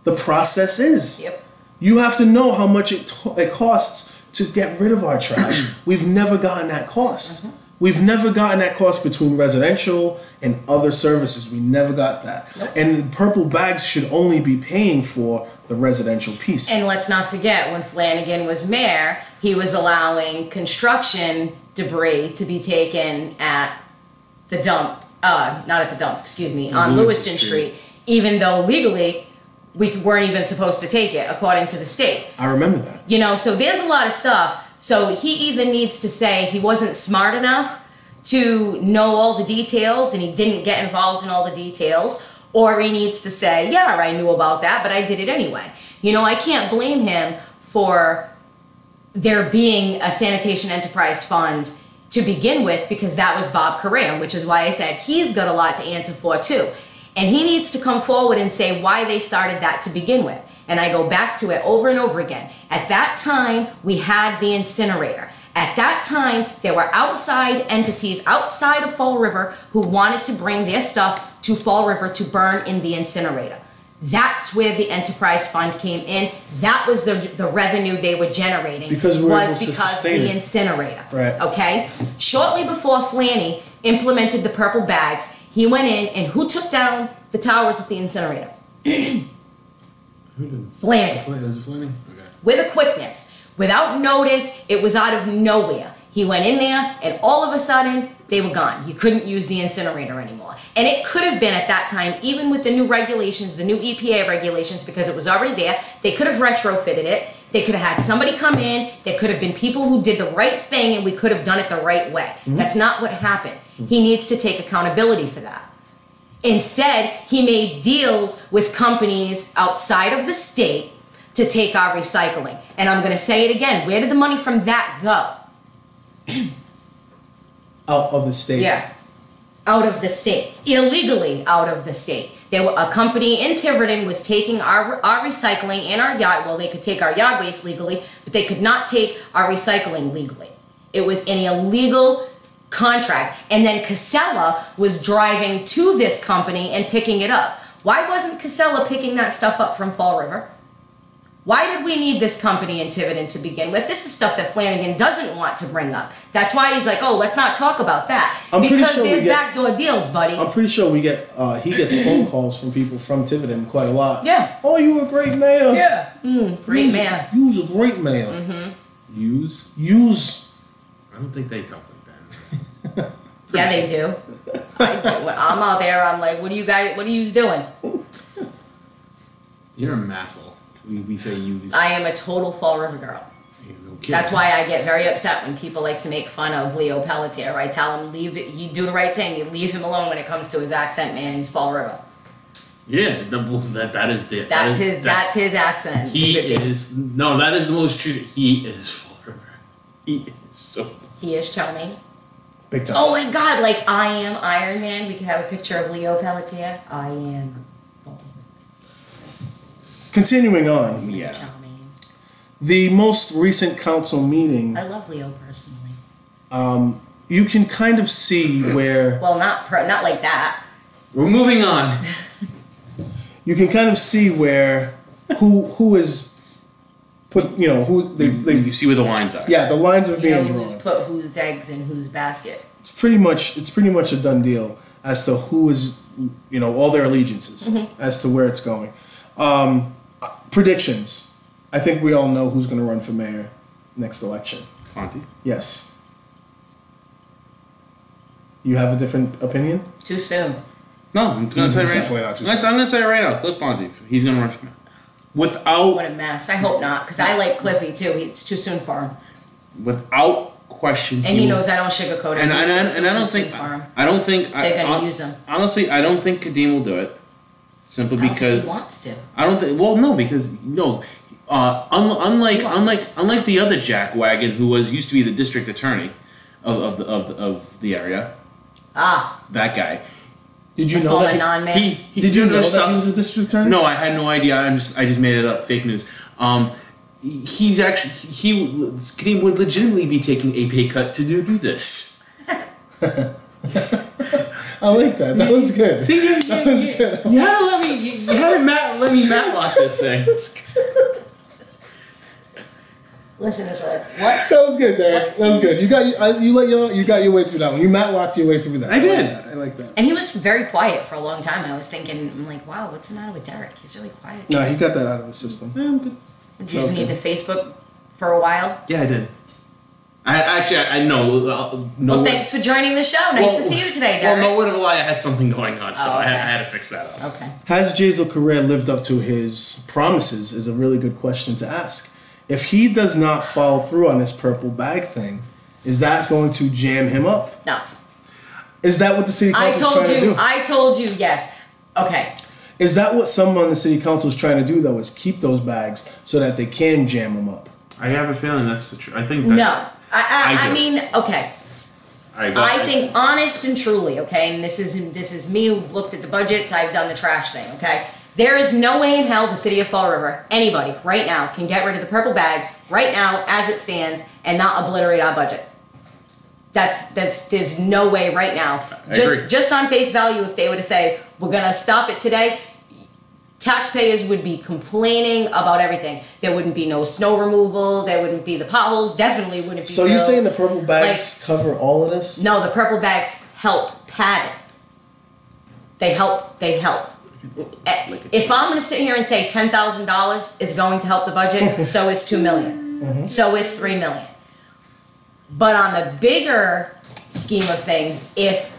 the process is. Yep. You have to know how much it costs to get rid of our trash. We've never gotten that cost. We've never gotten that cost between residential and other services. We never got that. Nope. And purple bags should only be paying for the residential piece. And let's not forget, when Flanagan was mayor, he was allowing construction debris to be taken at the dump, not at the dump, excuse me, on Lewiston Street, even though legally we weren't even supposed to take it, according to the state. I remember that. You know, so there's a lot of stuff. So he either needs to say he wasn't smart enough to know all the details and he didn't get involved in all the details, or he needs to say, yeah, I knew about that, but I did it anyway. You know, I can't blame him for there being a sanitation enterprise fund to begin with, because that was Bob Correa, which is why I said he's got a lot to answer for too. And he needs to come forward and say why they started that to begin with. And I go back to it over and over again. At that time, we had the incinerator. At that time, there were outside entities outside of Fall River who wanted to bring their stuff to Fall River to burn in the incinerator. That's where the enterprise fund came in. That was the revenue they were generating. Because we were able to because sustain the it. incinerator. Right. Okay? Shortly before Flanny implemented the purple bags, he went in and who took down the towers at the incinerator? Who did? Flanagan. Was it Flanagan? Okay. With a quickness. Without notice, it was out of nowhere. He went in there and all of a sudden, they were gone. You couldn't use the incinerator anymore. And it could have been at that time, even with the new regulations, the new EPA regulations, because it was already there, they could have retrofitted it. They could have had somebody come in. There could have been people who did the right thing and we could have done it the right way. That's not what happened. He needs to take accountability for that. Instead, he made deals with companies outside of the state to take our recycling. And I'm going to say it again. Where did the money from that go? Out of the state. Yeah. Out of the state. Illegally out of the state. There were a company in Tiverton was taking our recycling and our yard. Well, they could take our yard waste legally, but they could not take our recycling legally. It was an illegal contract. And then Casella was driving to this company and picking it up. Why wasn't Casella picking that stuff up from Fall River? Why did we need this company in Tiverton to begin with? This is stuff that Flanagan doesn't want to bring up. That's why he's like, oh, let's not talk about that. Because there's backdoor deals, buddy. I'm pretty sure he gets phone calls from people from Tiverton quite a lot. Yeah. Oh, you were a great mayor. Yeah. Great mayor. You was a great mayor. Mm-hmm. Use. I don't think they talk like that. Yeah, they do. I do. When I'm out there, I'm like, what are you doing? You're a masshole. We say use. I am a total Fall River girl. No kidding. That's why I get very upset when people like to make fun of Leo Pelletier. I tell him, you do the right thing. You leave him alone when it comes to his accent, man. He's Fall River. Yeah, that is the. That's his accent. That is the most true. He is Fall River. He is so. He is charming. Big time. Oh my God! Like I am Iron Man. We could have a picture of Leo Pelletier. I am. Continuing on. Yeah. Charming. The most recent council meeting. I love Leo personally. You can kind of see where. Well, not like that. We're moving on. You can kind of see where who is put who You they've see where the lines are. yeah, the lines are being drawn. Who's put whose eggs in whose basket. It's pretty much a done deal as to who is all their allegiances as to where it's going. Predictions. I think we all know who's going to run for mayor next election. Fonte. Yes. You have a different opinion? Too soon. No, I'm going to tell you right Definitely now. not too I'm going to tell you right now. Cliff Ponte. He's going to run for mayor. Without What a mess. I hope not, because I like Cliffy too. It's too soon for him. Without question. And he knows I don't sugarcoat it. And I It's still don't too soon think for him. I don't think They're gonna use him. Honestly, I don't think Kadeem will do it. Simply I don't because think he wants to. I don't think. Well, no, because unlike the other Jack Wagon who used to be the district attorney of the area. Ah. That guy. Did you know fallen that? non-man. Did you know that he was a district attorney? No, I had no idea. I just made it up. Fake news. He's actually Kadeem would legitimately be taking a pay cut to do this. I like that. That was good. See, that was good. You had to let me matlock this thing. Listen, it's like, what? That was good, Derek. That was good. You got your way through that one. You matlocked your way through that. I did. I like that. And he was very quiet for a long time. I was thinking, I'm like, wow, what's the matter with Derek? He's really quiet. No, he got that out of his system. Yeah, I'm good. Did you just need to Facebook for a while? Yeah, I did. I know. Well, thanks for joining the show. Nice to see you today, Derek. Well, no word of a lie, I had something going on, so okay. I had to fix that up. Okay. Has Jazel Correa lived up to his promises is a really good question to ask. If he does not follow through on this purple bag thing, is that going to jam him up? No. Is that what the city council is trying to do? I told you, yes. Okay. Is that what someone on the city council is trying to do, though, is keep those bags so that they can jam them up? I have a feeling that's the truth. I think that... No. I do. mean, okay. I think honest and truly, okay, and this is me who looked at the budgets, I've done the trash thing, okay? There is no way in hell the city of Fall River, anybody, right now, can get rid of the purple bags right now as it stands and not obliterate our budget. There's no way right now. Just on face value, if they were to say, we're gonna stop it today, taxpayers would be complaining about everything. There wouldn't be no snow removal, there wouldn't be the potholes, definitely wouldn't be. So you're saying the purple bags cover all of this? No, the purple bags help pad it. They help. If I'm going to sit here and say $10,000 is going to help the budget, so is $2 million. So is $3 million. But on the bigger scheme of things, if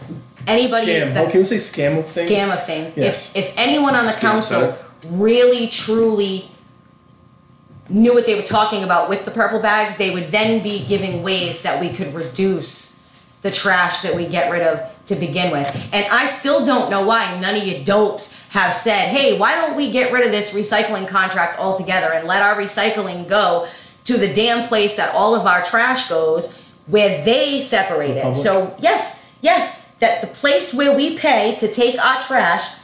anybody... Can we say scam of things? Scam of things. Yes. If anyone on the council really, truly knew what they were talking about with the purple bags, they would then be giving ways that we could reduce the trash that we get rid of to begin with. And I still don't know why none of you dopes have said, hey, why don't we get rid of this recycling contract altogether and let our recycling go to the damn place that all of our trash goes, where they separate it. So yes, that the place where we pay to take our trash,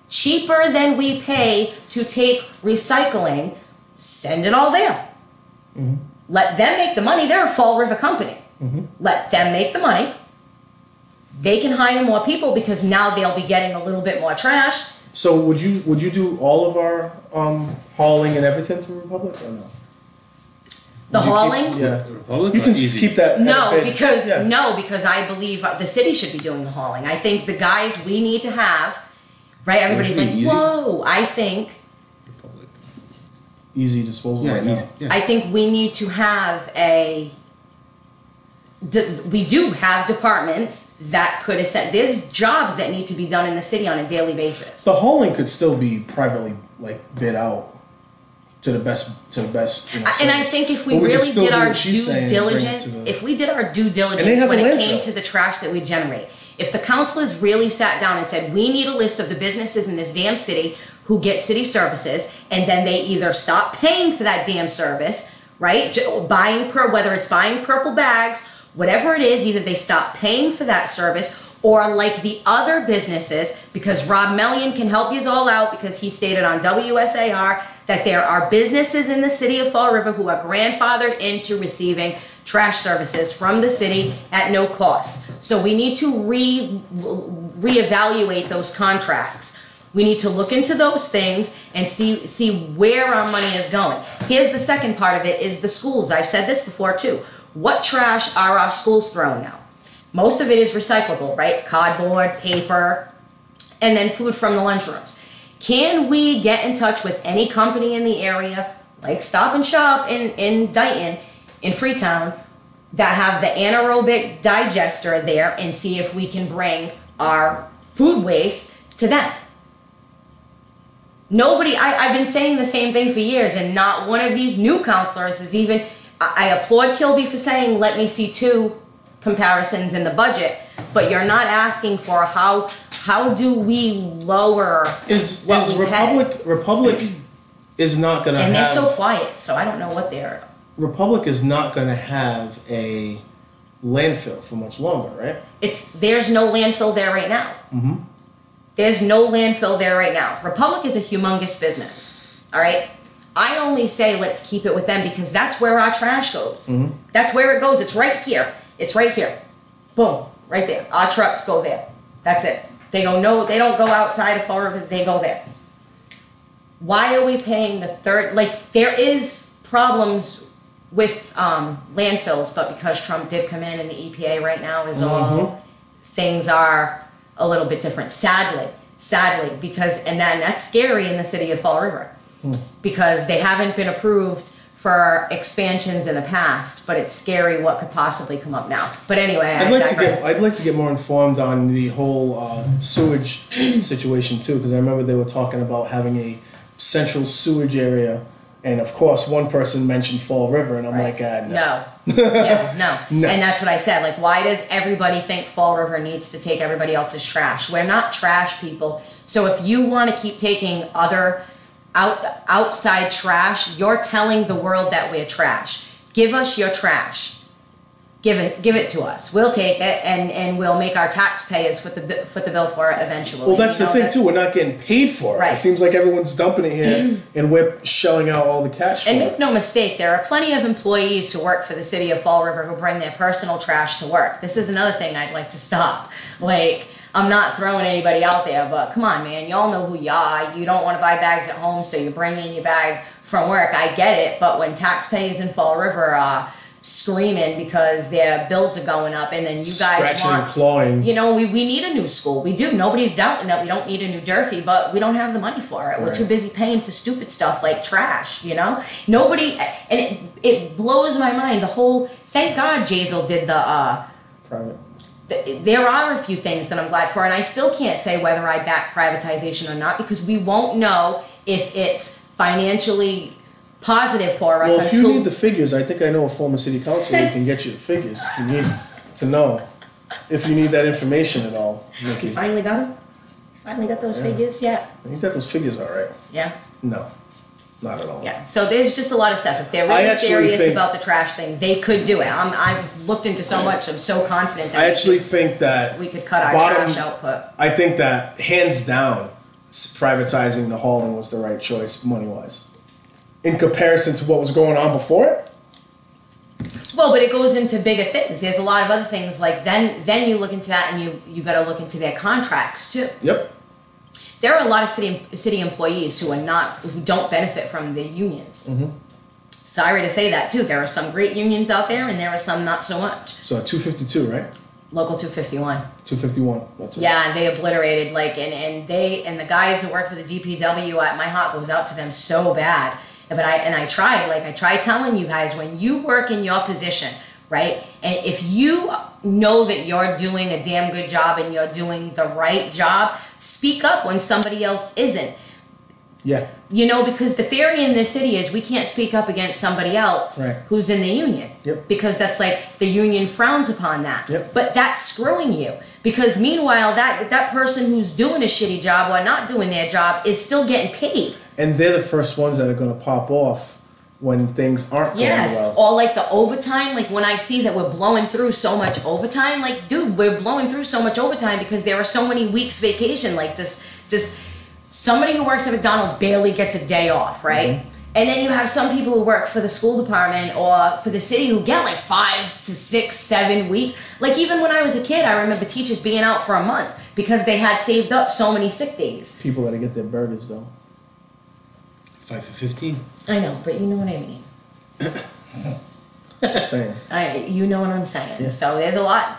cheaper than we pay to take recycling, send it all there. Let them make the money. They're a Fall River company. Let them make the money. They can hire more people because now they'll be getting a little bit more trash. So would you do all of our hauling and everything through Republic or no? The Would you hauling? Yeah. Republic? You can Easy. keep that. No, at a bid. because Yeah. because I believe the city should be doing the hauling. I think the guys we need to have, right? Everybody's like, Easy. whoa. I think Republic. Easy disposal. Yeah, right now. easy. Yeah. I think we need to have we do have departments that could ascend. There's jobs that need to be done in the city on a daily basis. The hauling could still be privately bid out to the best. And I service. think if we But could really still did do our what she's due saying and bring it to diligence, the- if we did our due diligence have when a it landfill. came to the trash that we generate, if the councilors really sat down and said, we need a list of the businesses in this damn city who get city services, and then they either stop paying for that damn service, right? Whether it's buying purple bags, whatever it is, either they stop paying for that service, or like the other businesses, because Rob Mellion can help you all out because he stated on WSAR that there are businesses in the city of Fall River who are grandfathered into receiving trash services from the city at no cost. So we need to reevaluate those contracts. We need to look into those things and see where our money is going. Here's the second part of it is the schools. I've said this before too. What trash are our schools throwing out? Most of it is recyclable, right? Cardboard, paper, and then food from the lunchrooms. Can we get in touch with any company in the area, like Stop and Shop in Dayton, in Freetown, that have the anaerobic digester there and see if we can bring our food waste to them? I've been saying the same thing for years, and not one of these new counselors is even, I applaud Kilby for saying, let me see 2 comparisons in the budget, but you're not asking for how do we lower Is what we Republic is not gonna and have they're so quiet, so I don't know what they're. Republic is not gonna have a landfill for much longer, right? There's no landfill there right now. Mm-hmm. There's no landfill there right now. Republic is a humongous business, all right? I only say let's keep it with them because that's where our trash goes. Mm-hmm. That's where it goes. It's right here. It's right here. Boom, right there. Our trucks go there. That's it. They don't go outside of Fall River, they go there. Why are we paying the third? There is problems with landfills, but because Trump did come in and the EPA right now is all, things are a little bit different. Sadly, because, and that's scary in the city of Fall River, because they haven't been approved for expansions in the past, but it's scary what could possibly come up now. But anyway, I'd like to get more informed on the whole sewage situation too, because I remember they were talking about having a central sewage area, and of course one person mentioned Fall River, and I'm like, no. Yeah, no. And that's what I said. Why does everybody think Fall River needs to take everybody else's trash? We're not trash people. So if you want to keep taking other outside trash, you're telling the world that we're trash. Give us your trash. Give it to us. We'll take it and we'll make our taxpayers foot the bill for it eventually. Well, that's the thing too. We're not getting paid for it. Right. It seems like everyone's dumping it here, and we're shelling out all the cash for And it. make no mistake, there are plenty of employees who work for the city of Fall River who bring their personal trash to work. This is another thing I'd like to stop. I'm not throwing anybody out there, but come on, man. Y'all know who you are. You don't want to buy bags at home, so you bring in your bag from work. I get it, but when taxpayers in Fall River are screaming because their bills are going up, and then you guys Scratching and clawing. we need a new school. We do. Nobody's doubting that we don't need a new Durfee, but we don't have the money for it. We're too busy paying for stupid stuff like trash, Nobody, and it blows my mind. Thank God Jazel did the Private. there are a few things that I'm glad for, and I still can't say whether I back privatization or not because we won't know if it's financially positive for us Well, if until you need the figures, I think I know a former city councilor who can get you the figures if you need to know. If you need that information at all, Nikki. You finally got them? Finally got those figures? Yeah. You got those figures all right. Yeah. No, not at all. Yeah. So there's just a lot of stuff. If they're I really actually serious think- about the trash thing, they could do it. I've looked into so much. I'm so confident that I actually think that we could cut our bottom- trash output. I think that hands down, privatizing the hauling was the right choice money wise, in comparison to what was going on before it. Well, but it goes into bigger things. There's a lot of other things then you look into that, and you got to look into their contracts too. Yep. there are a lot of city employees who don't benefit from the unions. Sorry to say that too. There are some great unions out there, and there are some not so much. So 252, right? Local 251. 251. That's it. Yeah, they obliterated and the guys that work for the DPW, my heart goes out to them so bad. But I tried telling you guys, when you work in your position, right? And if you know that you're doing a damn good job and you're doing the right job, speak up when somebody else isn't. Yeah. You know, because the theory in this city is we can't speak up against somebody else who's in the union. Yep. Because that's like the union frowns upon that. Yep. But that's screwing you. Because meanwhile, that person who's doing a shitty job or not doing their job is still getting paid. And they're the first ones that are going to pop off when things aren't going well. Or like the overtime, like when I see that we're blowing through so much overtime, like, dude, we're blowing through so much overtime because there are so many weeks vacation. Like this, just somebody who works at McDonald's barely gets a day off, right? And then you have some people who work for the school department or for the city who get like 5 to 6, 7 weeks. Like even when I was a kid, I remember teachers being out for a month because they had saved up so many sick days. People got to get their burgers though. 5 for 15. I know, but you know what I mean. Just saying. You know what I'm saying. Yeah. So there's a lot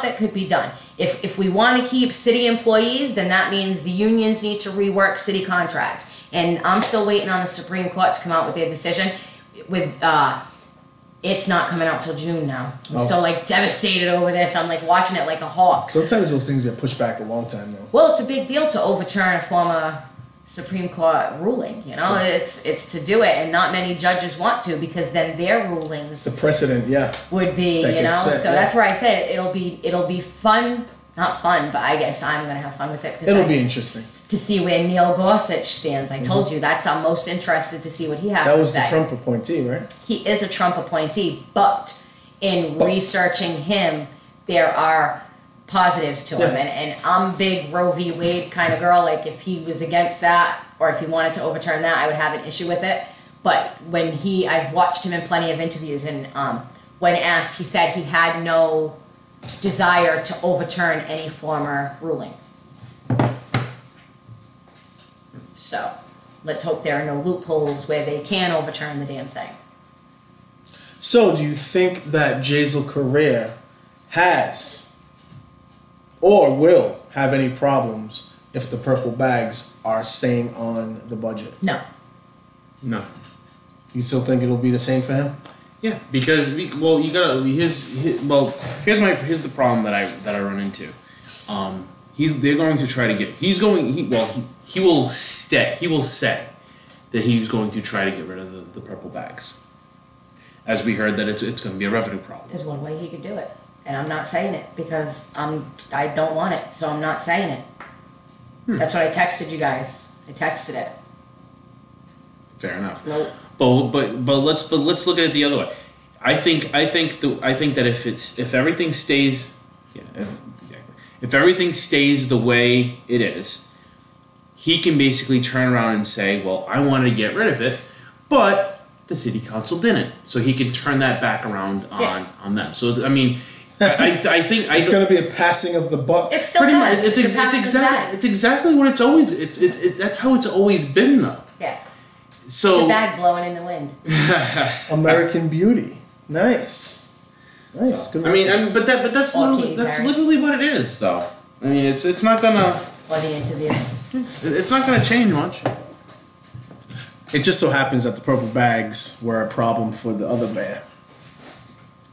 that could be done. If we want to keep city employees, then that means the unions need to rework city contracts. And I'm still waiting on the Supreme Court to come out with their decision. It's not coming out till June now. I'm so like devastated over this. I'm like watching it like a hawk. Sometimes those things get pushed back a long time though. Well, it's a big deal to overturn a former Supreme Court ruling, you know. Sure. It's to do it, and not many judges want to, because then their rulings, the precedent, would be, that you know. set, so that's where I said it'll be fun, not fun, but I guess I'm gonna have fun with it because it'll be interesting to see where Neil Gorsuch stands. I told you that's I'm most interested to see what he has to say. That was the Trump appointee, right? He is a Trump appointee, but in researching him, there are positives to him, and I'm big Roe v. Wade kind of girl. Like if he was against that, or if he wanted to overturn that, I would have an issue with it. But when I've watched him in plenty of interviews, and when asked, he said he had no desire to overturn any former ruling. So let's hope there are no loopholes where they can overturn the damn thing. So do you think that Jazel Correa has or will have any problems if the purple bags are staying on the budget? No. No. You still think it'll be the same for him? Yeah, because you gotta here's the problem that I run into. They're going to try to get he will say that he's going to try to get rid of the purple bags. As we heard that it's going to be a revenue problem. There's one way he could do it. And I'm not saying it because I don't want it, so I'm not saying it. That's what I texted you guys. I texted it. Fair enough. Nope. But let's look at it the other way. I think that if everything stays, if everything stays the way it is, he can basically turn around and say, well, I wanted to get rid of it, but the city council didn't, so he can turn that back around on them. So I mean. I think it's going to be a passing of the buck. It's still pretty much. It's exactly what it's always. That's how it's always been though. Yeah. So the bag blowing in the wind. American Beauty, nice. Good. But that's literally what it is though. I mean, it's not gonna. Or the interview. It's not gonna change much. It just so happens that the purple bags were a problem for the other mayor.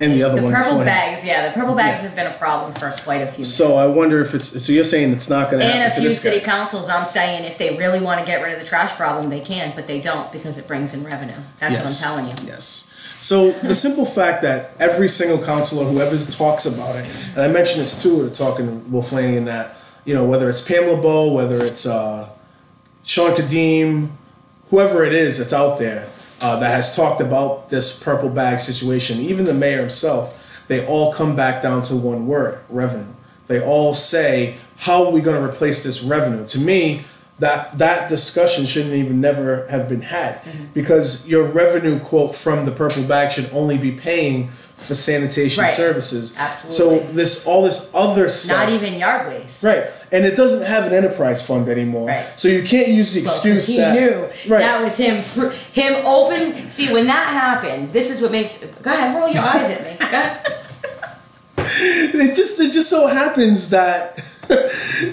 And the other one. The purple bags have been a problem for quite a few years. So I wonder if so you're saying it's not going to happen. And a few city councils, I'm saying if they really want to get rid of the trash problem, they can, but they don't because it brings in revenue. That's what I'm telling you. Yes. So the simple fact that every single councilor, whoever talks about it, and I mentioned this too, talking to Will Flanagan, that whether it's Pamela Bowe, whether it's Sean Kadim, whoever it is that's out there. That has talked about this purple bag situation, even the mayor himself, they all come back down to one word: revenue. They all say, how are we going to replace this revenue? To me, that discussion shouldn't even never have been had, because your revenue quote from the purple bag should only be paying for sanitation Right. services. Absolutely. So all this other stuff. Not even yard waste. Right, and it doesn't have an enterprise fund ananymore. Right. So you can't use the Well, 'cause excuse he that knew Right. that was him. Him open. See, when that happened, this is what makes. Go ahead, roll your eyes at me. Go ahead. It just so happens that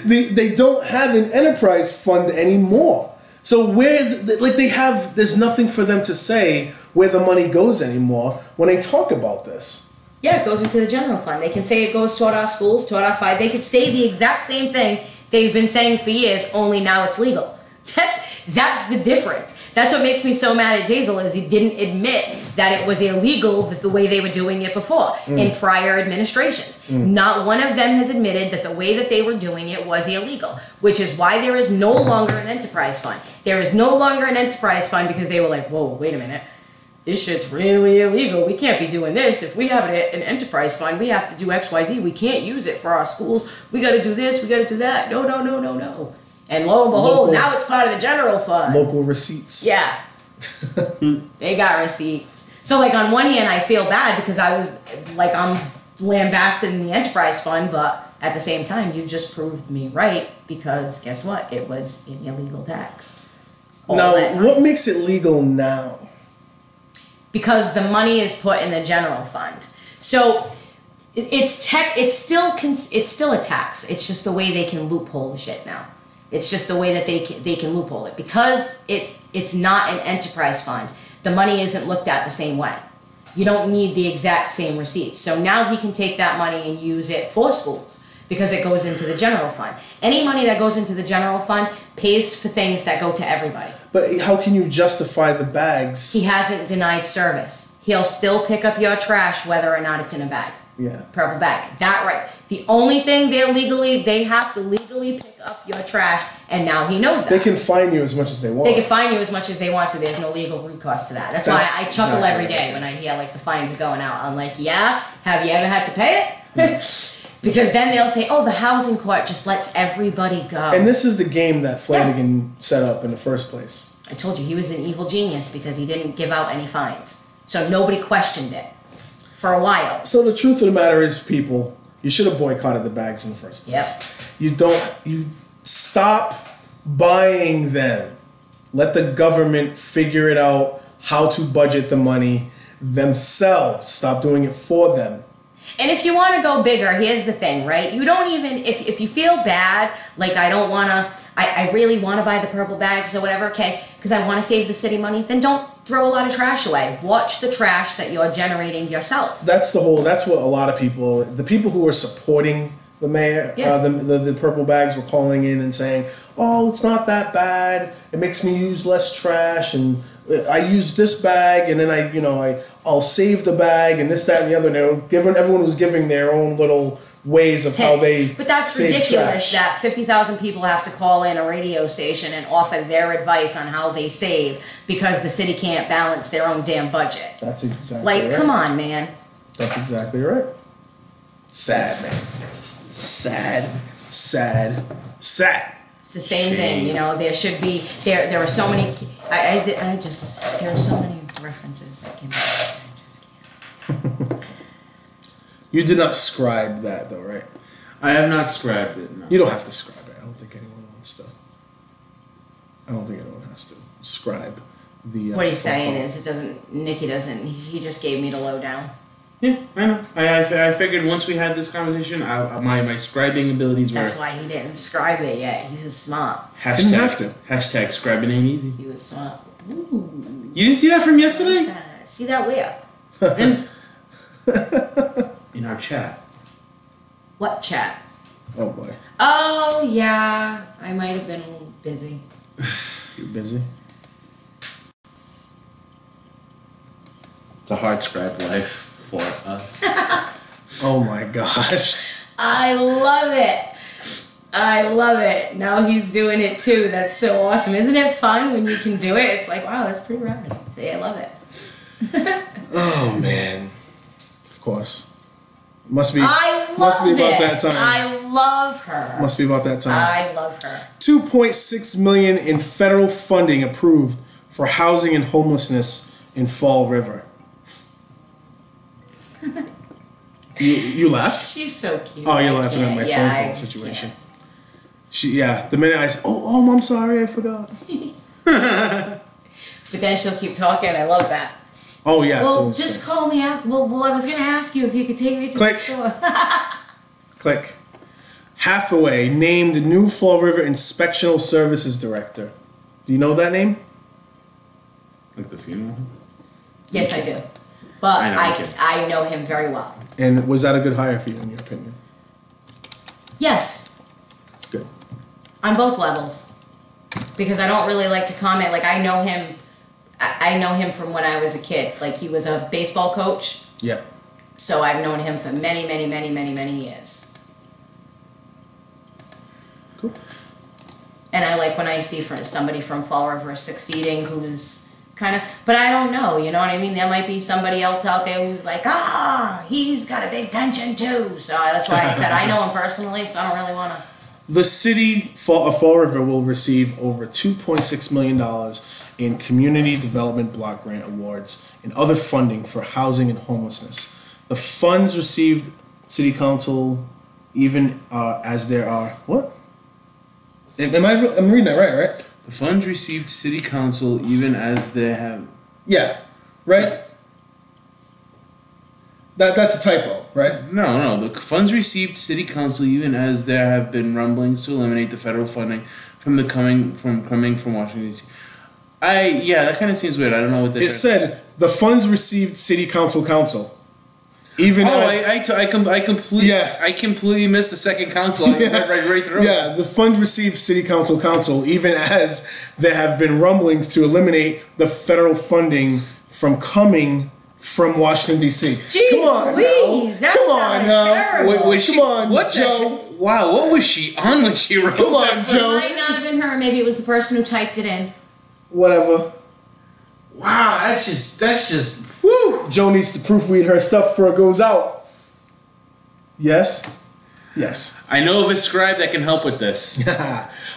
they don't have an enterprise fund anymore. So there's nothing for them to say where the money goes anymore when they talk about this. Yeah, it goes into the general fund. They can say it goes toward our schools, toward our fight. They could say the exact same thing they've been saying for years, only now it's legal. That's the difference. That's what makes me so mad at Jazel, is he didn't admit that it was illegal the way they were doing it before in prior administrations. Not one of them has admitted that the way that they were doing it was illegal, which is why there is no longer an enterprise fund. There is no longer an enterprise fund because they were like, whoa, wait a minute. This shit's really illegal. We can't be doing this. If we have an enterprise fund, we have to do X, Y, Z. We can't use it for our schools. We got to do this. We got to do that. No. And lo and behold, now it's part of the general fund. Local receipts. Yeah. They got receipts. So, like, on one hand, I feel bad because I was, like, I'm lambasted in the enterprise fund, but at the same time, you just proved me right because guess what? It was an illegal tax. Now, what makes it legal now? Because the money is put in the general fund. So it's still a tax. It's just the way they can loophole the shit now. It's just the way that they can loophole it, because it's not an enterprise fund. The money isn't looked at the same way. You don't need the exact same receipts. So now he can take that money and use it for schools because it goes into the general fund. Any money that goes into the general fund pays for things that go to everybody. But how can you justify the bags? He hasn't denied service. He'll still pick up your trash whether or not it's in a bag. Yeah. Purple bag. That right. The only thing they have to legally pick up your trash, and now he knows that. They can fine you as much as they want. They can fine you as much as they want to. There's no legal recourse to that. That's why I chuckle exactly every day when I hear like the fines are going out. I'm like, yeah, have you ever had to pay it? Because then they'll say, oh, the housing court just lets everybody go. And this is the game that Flanagan set up in the first place. I told you, he was an evil genius because he didn't give out any fines. So nobody questioned it for a while. So the truth of the matter is, people, you should have boycotted the bags in the first place. Yep. You stop buying them. Let the government figure it out how to budget the money themselves. Stop doing it for them. And if you want to go bigger, here's the thing, right? You don't even, if you feel bad, like I don't want to, I really want to buy the purple bags or whatever, okay, because I want to save the city money, then don't throw a lot of trash away. Watch the trash that you're generating yourself. That's what a lot of people, the people who are supporting the mayor, the purple bags were calling in and saying, oh, it's not that bad. It makes me use less trash, and I use this bag, and then I'll save the bag, and this, that, and the other. And everyone was giving their own little ways of how they But that's save ridiculous trash. that 50,000 people have to call in a radio station and offer their advice on how they save because the city can't balance their own damn budget. That's exactly like, right. come on, man. That's exactly right. Sad, man. Sad. It's the same thing, there should be, there are so many, there are so many references that can be, I just can't. You did not scribe that, though, right? I have not scribed it. No. You don't have to scribe it. I don't think anyone wants to. I don't think anyone has to scribe the. What he's saying is, Nikki doesn't, he just gave me the lowdown. Yeah, I know. I figured once we had this conversation, my scribing abilities were. That's why he didn't scribe it yet. He was smart. Didn't have to. Hashtag scribing ain't easy. He was smart. Ooh. You didn't see that from yesterday? See that where? In our chat. What chat? Oh boy. Oh yeah, I might have been a little busy. You're busy. It's a hard scribe life for us. Oh my gosh. I love it. I love it. Now he's doing it too. That's so awesome. Isn't it fun when you can do it? It's like, wow, that's pretty rad. See, I love it. Oh man. Of course. Must be. I love Must be about it. that time. I love her. Must be about that time. I love her. $2.6 million in federal funding approved for housing and homelessness in Fall River. You laugh? She's so cute. Oh, you're I laughing at can't. my Yeah, phone I call just situation. can't. The minute I say, oh, I'm sorry, I forgot. But then she'll keep talking. I love that. Oh yeah. Well, it's just great. call me after. Well, I was gonna ask you if you could take me to Click. the store. Click. Hathaway named new Fall River Inspectional Services Director. Do you know that name? Like the funeral? Yes, I do. But I know, I okay. I know him very well. And was that a good hire for you, in your opinion? Yes, Good. on both levels. Because I don't really like to comment. Like I know him. I know him from when I was a kid. Like he was a baseball coach. Yeah. So I've known him for many, many, many, many, many years. Cool. And I like when I see somebody from Fall River succeeding who's kind of, but I don't know, you know what I mean? There might be somebody else out there who's like, he's got a big pension too. So that's why I said I know him personally, so I don't really want to. The city of Fall River will receive over $2.6 million in Community Development Block Grant Awards and other funding for housing and homelessness. The funds received City Council even as there are... What? I'm reading that right? The funds received City Council even as they have... Yeah. Right? That's a typo, right? No. The funds received City Council even as there have been rumblings to eliminate the federal funding coming from Washington D.C. That kind of seems weird. I don't know what that. It said the funds received City Council. Even I completely missed the second council. I went right through. Yeah, the fund received City Council even as there have been rumblings to eliminate the federal funding from coming from Washington D.C. Come on, Louise, come on now. Come on, Joe. Wow, what was she on when she wrote Come on, that? Joe. It might not have been her. Maybe it was the person who typed it in. Whatever. Wow, that's just. Woo. Joe needs to proofread her stuff before it goes out. Yes. I know of a scribe that can help with this.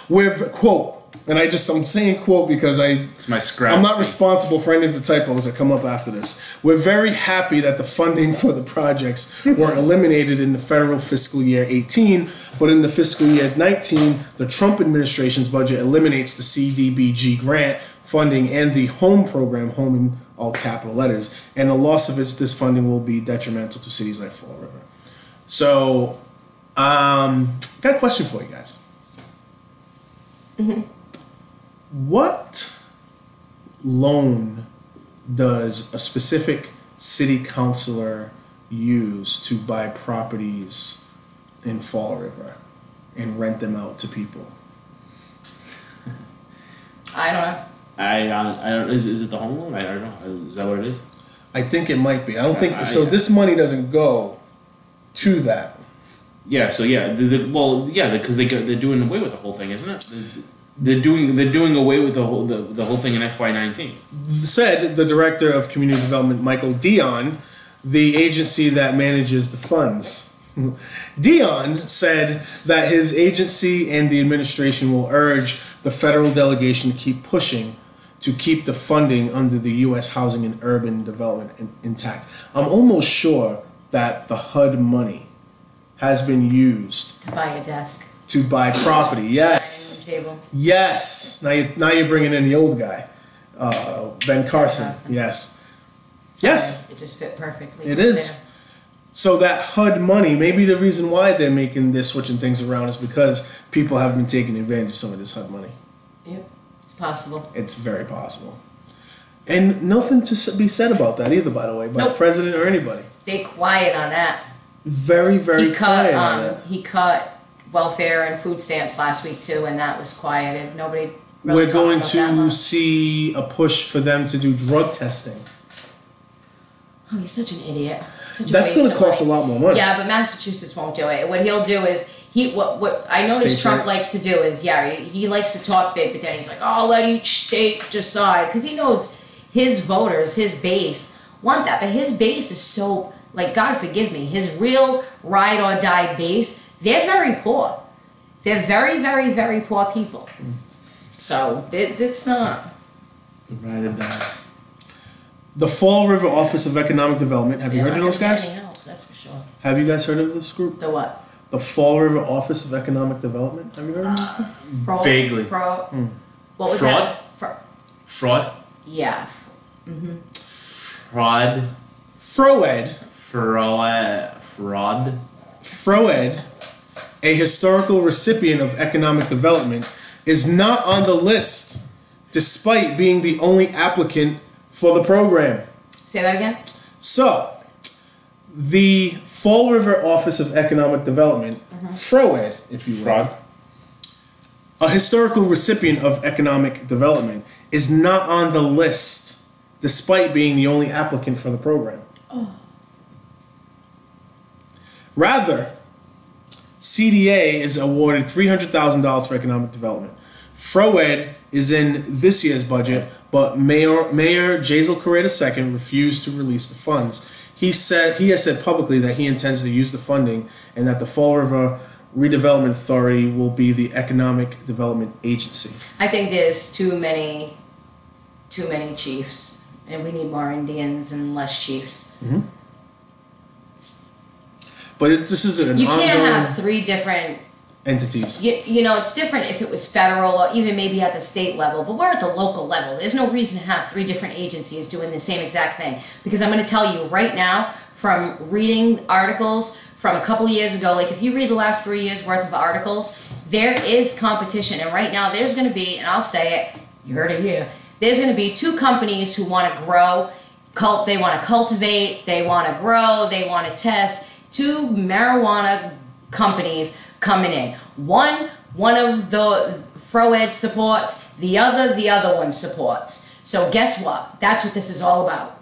With quote, and I'm saying quote because It's my scribe. I'm not responsible for any of the typos that come up after this. We're very happy that the funding for the projects were eliminated in the federal fiscal year 18, but in the fiscal year 19, the Trump administration's budget eliminates the CDBG grant funding and the HOME program, home in all capital letters, and the loss of this funding will be detrimental to cities like Fall River. So, got a question for you guys. Mm-hmm. What loan does a specific city councilor use to buy properties in Fall River and rent them out to people? I don't know. I don't. Is it the home loan? I don't know. Is that what it is? I think it might be. I don't think so. This money doesn't go to that. Yeah. So yeah. Because they're doing away with the whole thing, isn't it? They're doing away with the whole thing in FY19. Said the director of community development, Michael Dion, the agency that manages the funds. Dion said that his agency and the administration will urge the federal delegation to keep pushing to keep the funding under the U.S. Housing and Urban Development intact. I'm almost sure that the HUD money has been used To buy a desk. to buy property. Yes. Table. Yes. Now you're bringing in the old guy, Ben Carson. Yes. Yes. It just fit perfectly. It is. So that HUD money, maybe the reason why they're switching things around is because people have been taking advantage of some of this HUD money. Yep, it's possible. It's very possible. And nothing to be said about that either, by the way, by the president or anybody. They quiet on that. Very, very quiet on that. He cut welfare and food stamps last week too, and that was quieted. Nobody really We're going talked about that to much. see a push for them to do drug testing. Oh, he's such an idiot. Such a That's going to cost a lot more money. Yeah, but Massachusetts won't do it. What he'll do is what I noticed State Trump rights. likes to do is he likes to talk big, but then he's like, oh, let each state decide, because he knows his voters, his base want that, but his base is so like, God forgive me, his real ride or die base, they're very poor. They're very, very, very poor people. So it's not. Ride or dies. The Fall River Office of Economic Development. Have you heard of those guys? Else, that's for sure. Have you guys heard of this group? The what? The Fall River Office of Economic Development. Have you heard of them? Vaguely. What was Fraud? that? Fraud? Yeah. Fraud. Froed. Fraud. Froed, a historical recipient of economic development, is not on the list despite being the only applicant for the program. Say that again? So, the Fall River Office of Economic Development, Froed, if you will, Fraud. a historical recipient of economic development, is not on the list despite being the only applicant for the program. Rather, CDA is awarded $300,000 for economic development. Froed is in this year's budget, but Mayor Jazel Correa II refused to release the funds. He has said publicly that he intends to use the funding and that the Fall River Redevelopment Authority will be the economic development agency. I think there's too many chiefs, and we need more Indians and less chiefs. But this is an You can't ongoing have three different. entities. You know, it's different if it was federal or even maybe at the state level, but we're at the local level. There's no reason to have three different agencies doing the same exact thing. Because I'm going to tell you right now, from reading articles from a couple of years ago, like if you read the last 3 years worth of articles, there is competition. And right now there's going to be, and I'll say it, you heard it here, there's going to be two companies who want to grow, they want to cultivate, they want to grow, they want to test. Two marijuana companies coming in. One of the Froed supports, the other one supports. So guess what? That's what this is all about.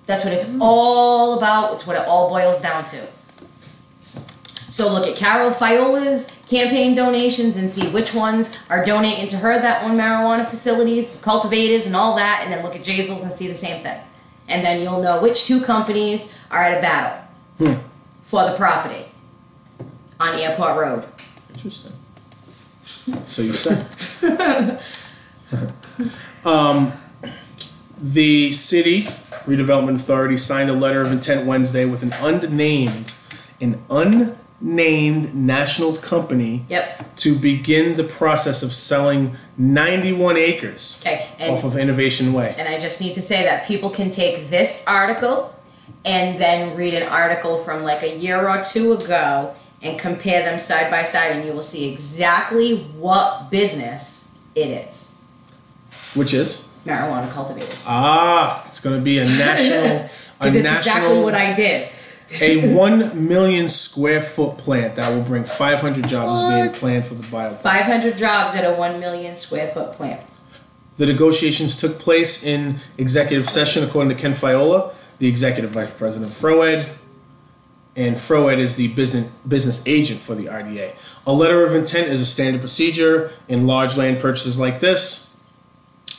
That's what it's all about. It's what it all boils down to. So look at Carol Fiola's campaign donations and see which ones are donating to her that own marijuana facilities, cultivators and all that, and then look at Jazel's and see the same thing. And then you'll know which two companies are at a battle for the property on Airport Road. Interesting. So you said. The City Redevelopment Authority signed a letter of intent Wednesday with an unnamed national company to begin the process of selling 91 acres off of Innovation Way. And I just need to say that people can take this article and then read an article from like a year or two ago and compare them side by side, and you will see exactly what business it is. Which is? Marijuana cultivators. It's going to be a national... Because it's exactly what I did. A 1 million square foot plant that will bring 500 jobs is being planned for the biopark. 500 jobs at a 1 million square foot plant. The negotiations took place in executive session, according to Ken Fiola, the executive vice president of Froed, and Froed is the business agent for the RDA. A letter of intent is a standard procedure in large land purchases like this.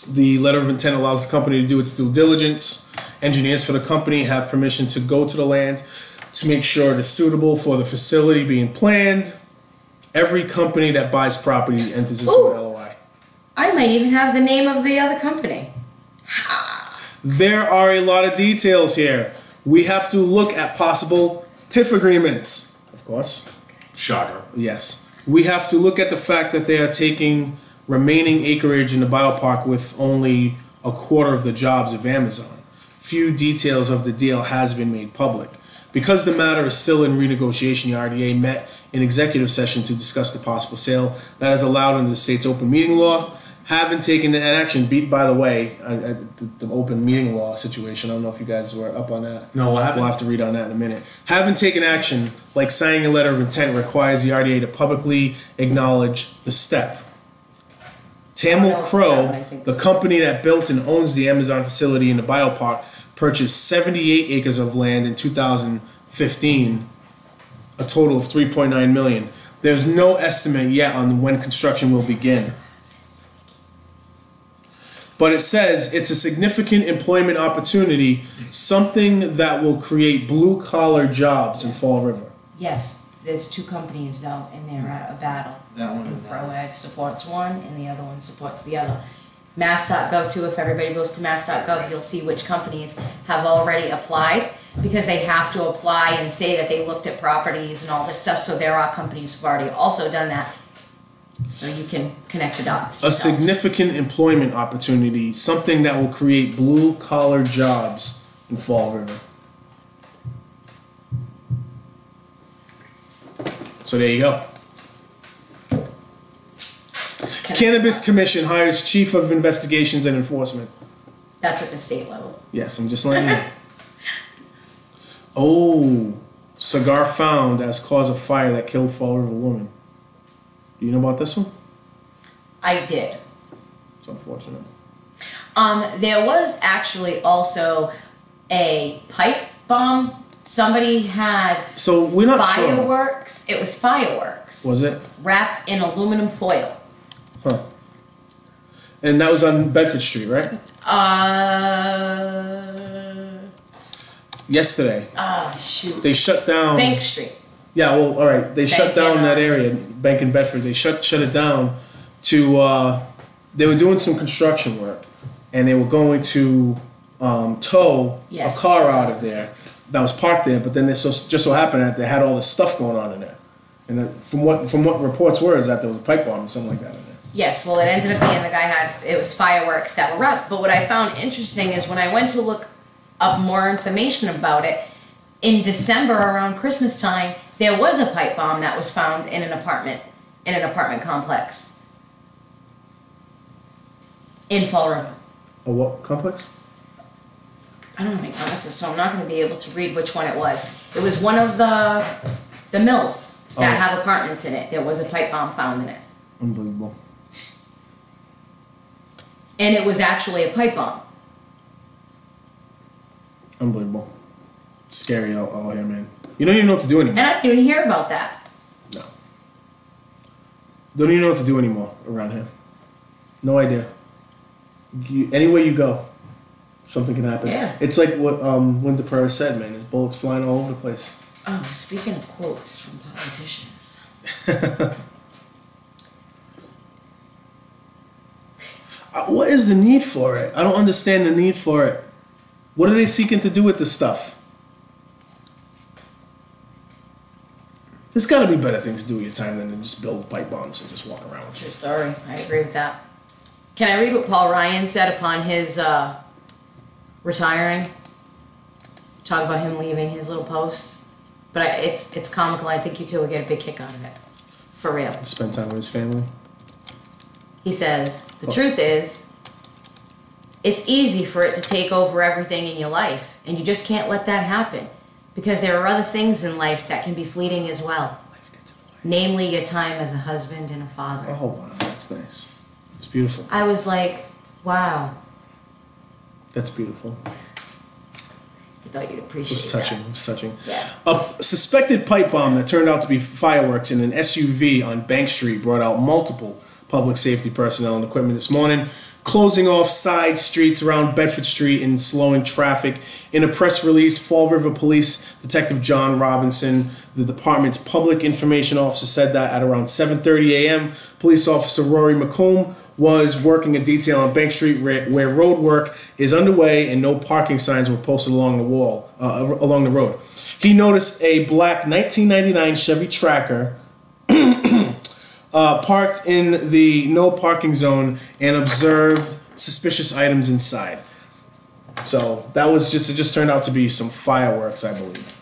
The letter of intent allows the company to do its due diligence. Engineers for the company have permission to go to the land to make sure it is suitable for the facility being planned. Every company that buys property enters into an LOI. I might even have the name of the other company. There are a lot of details here. We have to look at possible TIF agreements, of course. Shocker. Yes. We have to look at the fact that they are taking remaining acreage in the biopark with only a quarter of the jobs of Amazon. Few details of the deal has been made public. Because the matter is still in renegotiation, the RDA met in executive session to discuss the possible sale that is allowed under the state's open meeting law. Haven't taken an action. By the way, the open meeting law situation, I don't know if you guys were up on that. No, what happened? We'll have to read on that in a minute. Haven't taken action, like signing a letter of intent, requires the RDA to publicly acknowledge the step. Tamil Crow, the company that built and owns the Amazon facility in the biopark, purchased 78 acres of land in 2015, a total of $3.9 million. There's no estimate yet on when construction will begin. But it says it's a significant employment opportunity, something that will create blue collar jobs in Fall River. Yes, there's two companies though, and they're at a battle. That one and InfraWed supports one, and the other one supports the other. Mass.gov too, if everybody goes to mass.gov, you'll see which companies have already applied, because they have to apply and say that they looked at properties and all this stuff, so there are companies who've already also done that. So you can connect the dots. A significant employment opportunity, something that will create blue collar jobs in Fall River. So there you go. Cannabis Commission hires Chief of Investigations and Enforcement. That's at the state level. Yes, I'm just letting you know. Oh, cigar found as cause of fire that killed Fall River woman. Do you know about this one? I did. It's unfortunate. There was actually also a pipe bomb. Somebody had So we're not sure. fireworks. It was fireworks. Was it? Wrapped in aluminum foil. Huh. And that was on Bedford Street, right? Yesterday. Oh, shoot. They shut down. Bank Street. Yeah, well, all right. They shut down that area, Bank in Bedford. They shut it down to. They were doing some construction work, and they were going to tow Yes. a car out of there that was parked there. But then it just so happened that they had all this stuff going on in there, and from what reports were is that there was a pipe bomb or something like that in there. Yes, well, it ended up being the guy it was fireworks that were wrapped. But what I found interesting is when I went to look up more information about it, in December around Christmas time, there was a pipe bomb that was found in an apartment complex in Fall River. A what complex? I don't have any glasses, so I'm not going to be able to read which one it was. It was one of the mills that have apartments in it. There was a pipe bomb found in it. Unbelievable. And it was actually a pipe bomb. Unbelievable. Scary out here, man. You don't even know what to do anymore. And I didn't even hear about that. No. Don't even know what to do anymore around here. No idea. Anywhere you go, something can happen. Yeah. It's like what Linda Perez said, man. There's bullets flying all over the place. Oh, speaking of quotes from politicians. What is the need for it? I don't understand the need for it. What are they seeking to do with this stuff? There's got to be better things to do with your time than to just build pipe bombs and just walk around with True story. I agree with that. Can I read what Paul Ryan said upon his retiring? Talk about him leaving his little post. But it's comical. I think you two will get a big kick out of it. For real. you. Spend time with his family. He says, the truth is, it's easy for it to take over everything in your life. And you just can't let that happen. Because there are other things in life that can be fleeting as well. Life gets in the way. Namely, your time as a husband and a father. Oh, wow. That's nice. It's beautiful. I was like, wow. That's beautiful. I thought you'd appreciate It's touching. that. It's touching. Yeah. A suspected pipe bomb that turned out to be fireworks in an SUV on Bank Street brought out multiple public safety personnel and equipment this morning, closing off side streets around Bedford Street and slowing traffic. In a press release, Fall River Police Detective John Robinson, the department's public information officer, said that at around 7:30 a.m., police officer Rory McComb was working a detail on Bank Street where road work is underway and no parking signs were posted along the road. He noticed a black 1999 Chevy Tracker parked in the no parking zone and observed suspicious items inside. So that was it just turned out to be some fireworks, I believe.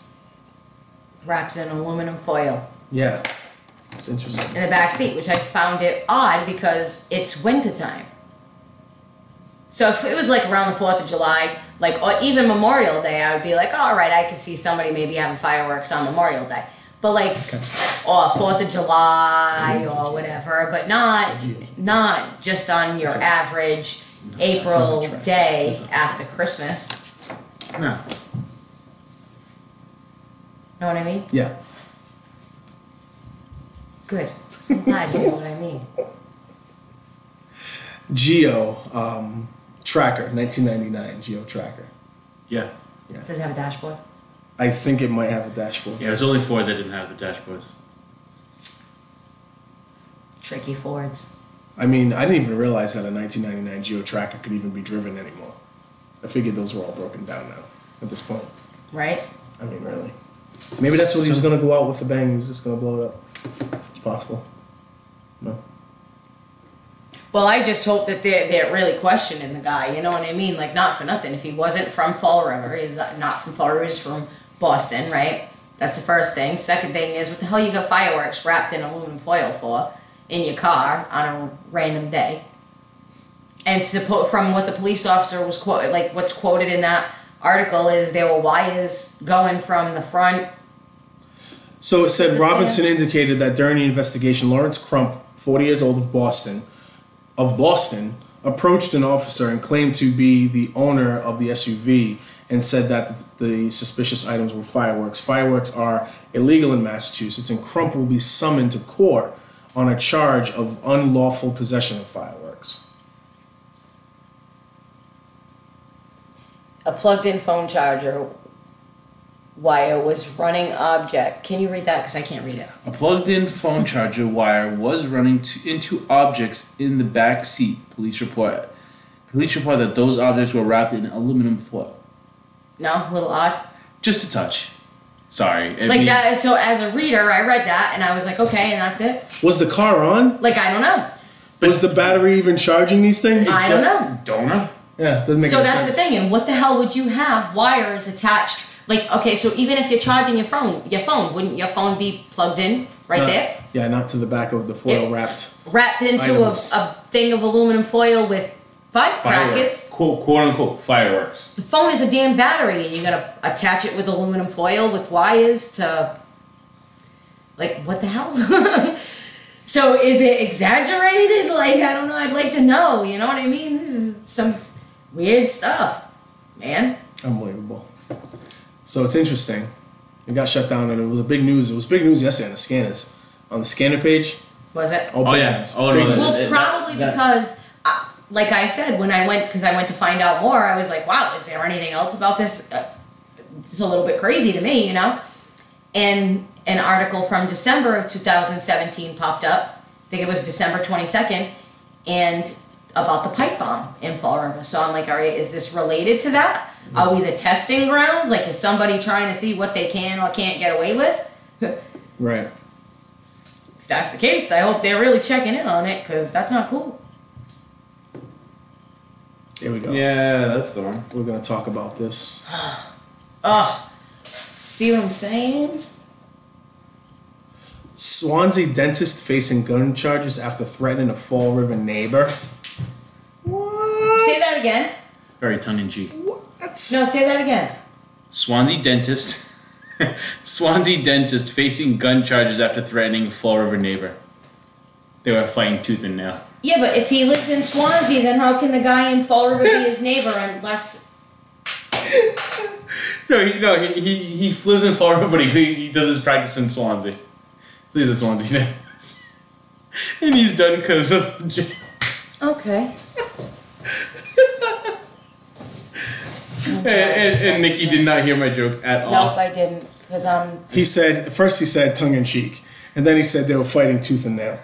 Wrapped in aluminum foil. Yeah, it's interesting. In the back seat, which I found it odd because it's wintertime. So if it was like around the 4th of July, like, or even Memorial Day, I would be like, all right, I could see somebody maybe having fireworks on Memorial Day. But like, or 4th of July or whatever, but not just on your average April day after Christmas. No. Know what I mean? Yeah. Good. I'm glad you know what I mean. Geo Tracker, 1999 Geo Tracker. Yeah. Does it have a dashboard? I think it might have a dashboard. Yeah, there's only 4 that didn't have the dashboards. Tricky Fords. I mean, I didn't even realize that a 1999 Geo Tracker could even be driven anymore. I figured those were all broken down now at this point. Right? I mean, really. Maybe that's what he was going to go out with the bang. He was just going to blow it up. It's possible. No. Well, I just hope that they're really questioning the guy, you know what I mean? Like, not for nothing. If he wasn't from Fall River, he's not from Fall River, he's from Boston, right? That's the first thing. Second thing is, what the hell you got fireworks wrapped in aluminum foil for in your car on a random day? And from what the police officer was what's quoted in that article is there were wires going from the front. So it said Robinson indicated that during the investigation, Lawrence Crump, 40 years old of Boston, approached an officer and claimed to be the owner of the SUV and said that the suspicious items were fireworks. Fireworks are illegal in Massachusetts, and Crump will be summoned to court on a charge of unlawful possession of fireworks. A plugged-in phone charger wire was running object. Can you read that? Because I can't read it. A plugged-in phone charger wire was running into objects in the back seat. Police report that those objects were wrapped in aluminum foil. No? A little odd? Just a touch. Sorry. That. So as a reader, I read that and I was like, okay, and that's it. Was the car on? Like, I don't know. Was the battery even charging these things? I don't know. Don't know. Yeah, doesn't make So any that's sense. the thing. And what the hell would you have wires attached? Like, okay, so even if you're charging your phone, wouldn't your phone be plugged in there? Yeah, not to the back of the foil wrapped. Wrapped into a thing of aluminum foil with firecrackers. Quote unquote fireworks. The phone is a damn battery, and you're gonna attach it with aluminum foil with wires to. Like, what the hell? So is it exaggerated? Like, I don't know. I'd like to know. You know what I mean? This is some weird stuff, man. Unbelievable. So it's interesting. It got shut down, and it was a big news. It was big news yesterday on the scanners, on the scanner page. Was it? Oh yeah. big news. Oh, Big no, news. Well, probably because, like I said, when I went, because I went to find out more, I was like, wow, is there anything else about this? It's a little bit crazy to me, you know? And an article from December of 2017 popped up. I think it was December 22nd, and about the pipe bomb in Fall River. So I'm like, all right, is this related to that? Are we the testing grounds? Like, is somebody trying to see what they can or can't get away with? Right. If that's the case, I hope they're really checking in on it, because that's not cool. Here we go. Yeah, that's the one. We're going to talk about this. Ugh. See what I'm saying? Swansea dentist facing gun charges after threatening a Fall River neighbor. What? Say that again. Very tongue-in-cheek. What? No, say that again. Swansea dentist facing gun charges after threatening a Fall River neighbor. They were fighting tooth and nail. Yeah, but if he lives in Swansea, then how can the guy in Fall River be his neighbor unless... He lives in Fall River, but he does his practice in Swansea. So he's a Swansea dentist. And he's done because of the jail. Okay. And Nikki did not hear my joke at all. Nope, I didn't. Because He said tongue in cheek, and then he said they were fighting tooth and nail.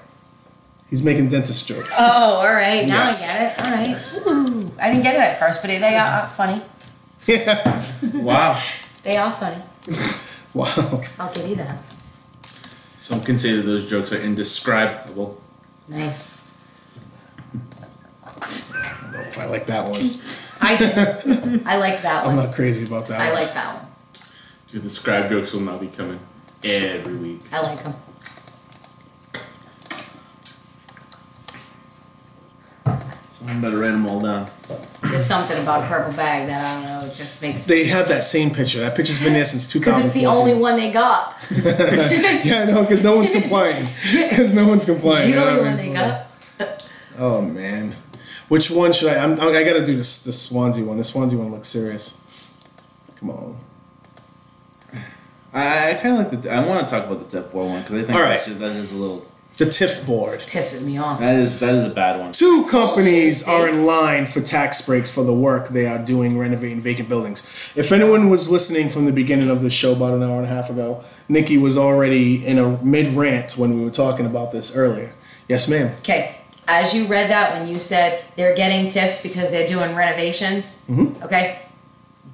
He's making dentist jokes. Oh, all right. Now Yes. I get it. All right. Yes. Ooh, I didn't get it at first, but they are funny. Yeah. Wow. They are funny. Wow. I'll give you that. Some can say that those jokes are indescribable. Nice. I don't know if I like that one. I do. I like that I'm one. not crazy about that I one. like that one. Dude, the scribe jokes will not be coming every week. I like them. So I'm better write them all down. There's something about a purple bag that I don't know. It just makes. They have that same picture. That picture's been there since Because 2014. it's the only one they got. Yeah, I know, because no one's complying. Because no one's complying. The You know only what I one mean? they got. Oh man, which one should I? I gotta do this. The Swansea one. The Swansea one looks serious. Come on. I kind of like I want to talk about the Dep 4 one because I think All right. that is a little. The TIF board. Pisses me off. That is a bad one. 2 companies are in line for tax breaks for the work they are doing renovating vacant buildings. If anyone was listening from the beginning of the show about an hour and a half ago, Nikki was already in a mid-rant when we were talking about this earlier. Yes, ma'am. Okay, as you read that when you said they're getting TIFs because they're doing renovations, okay,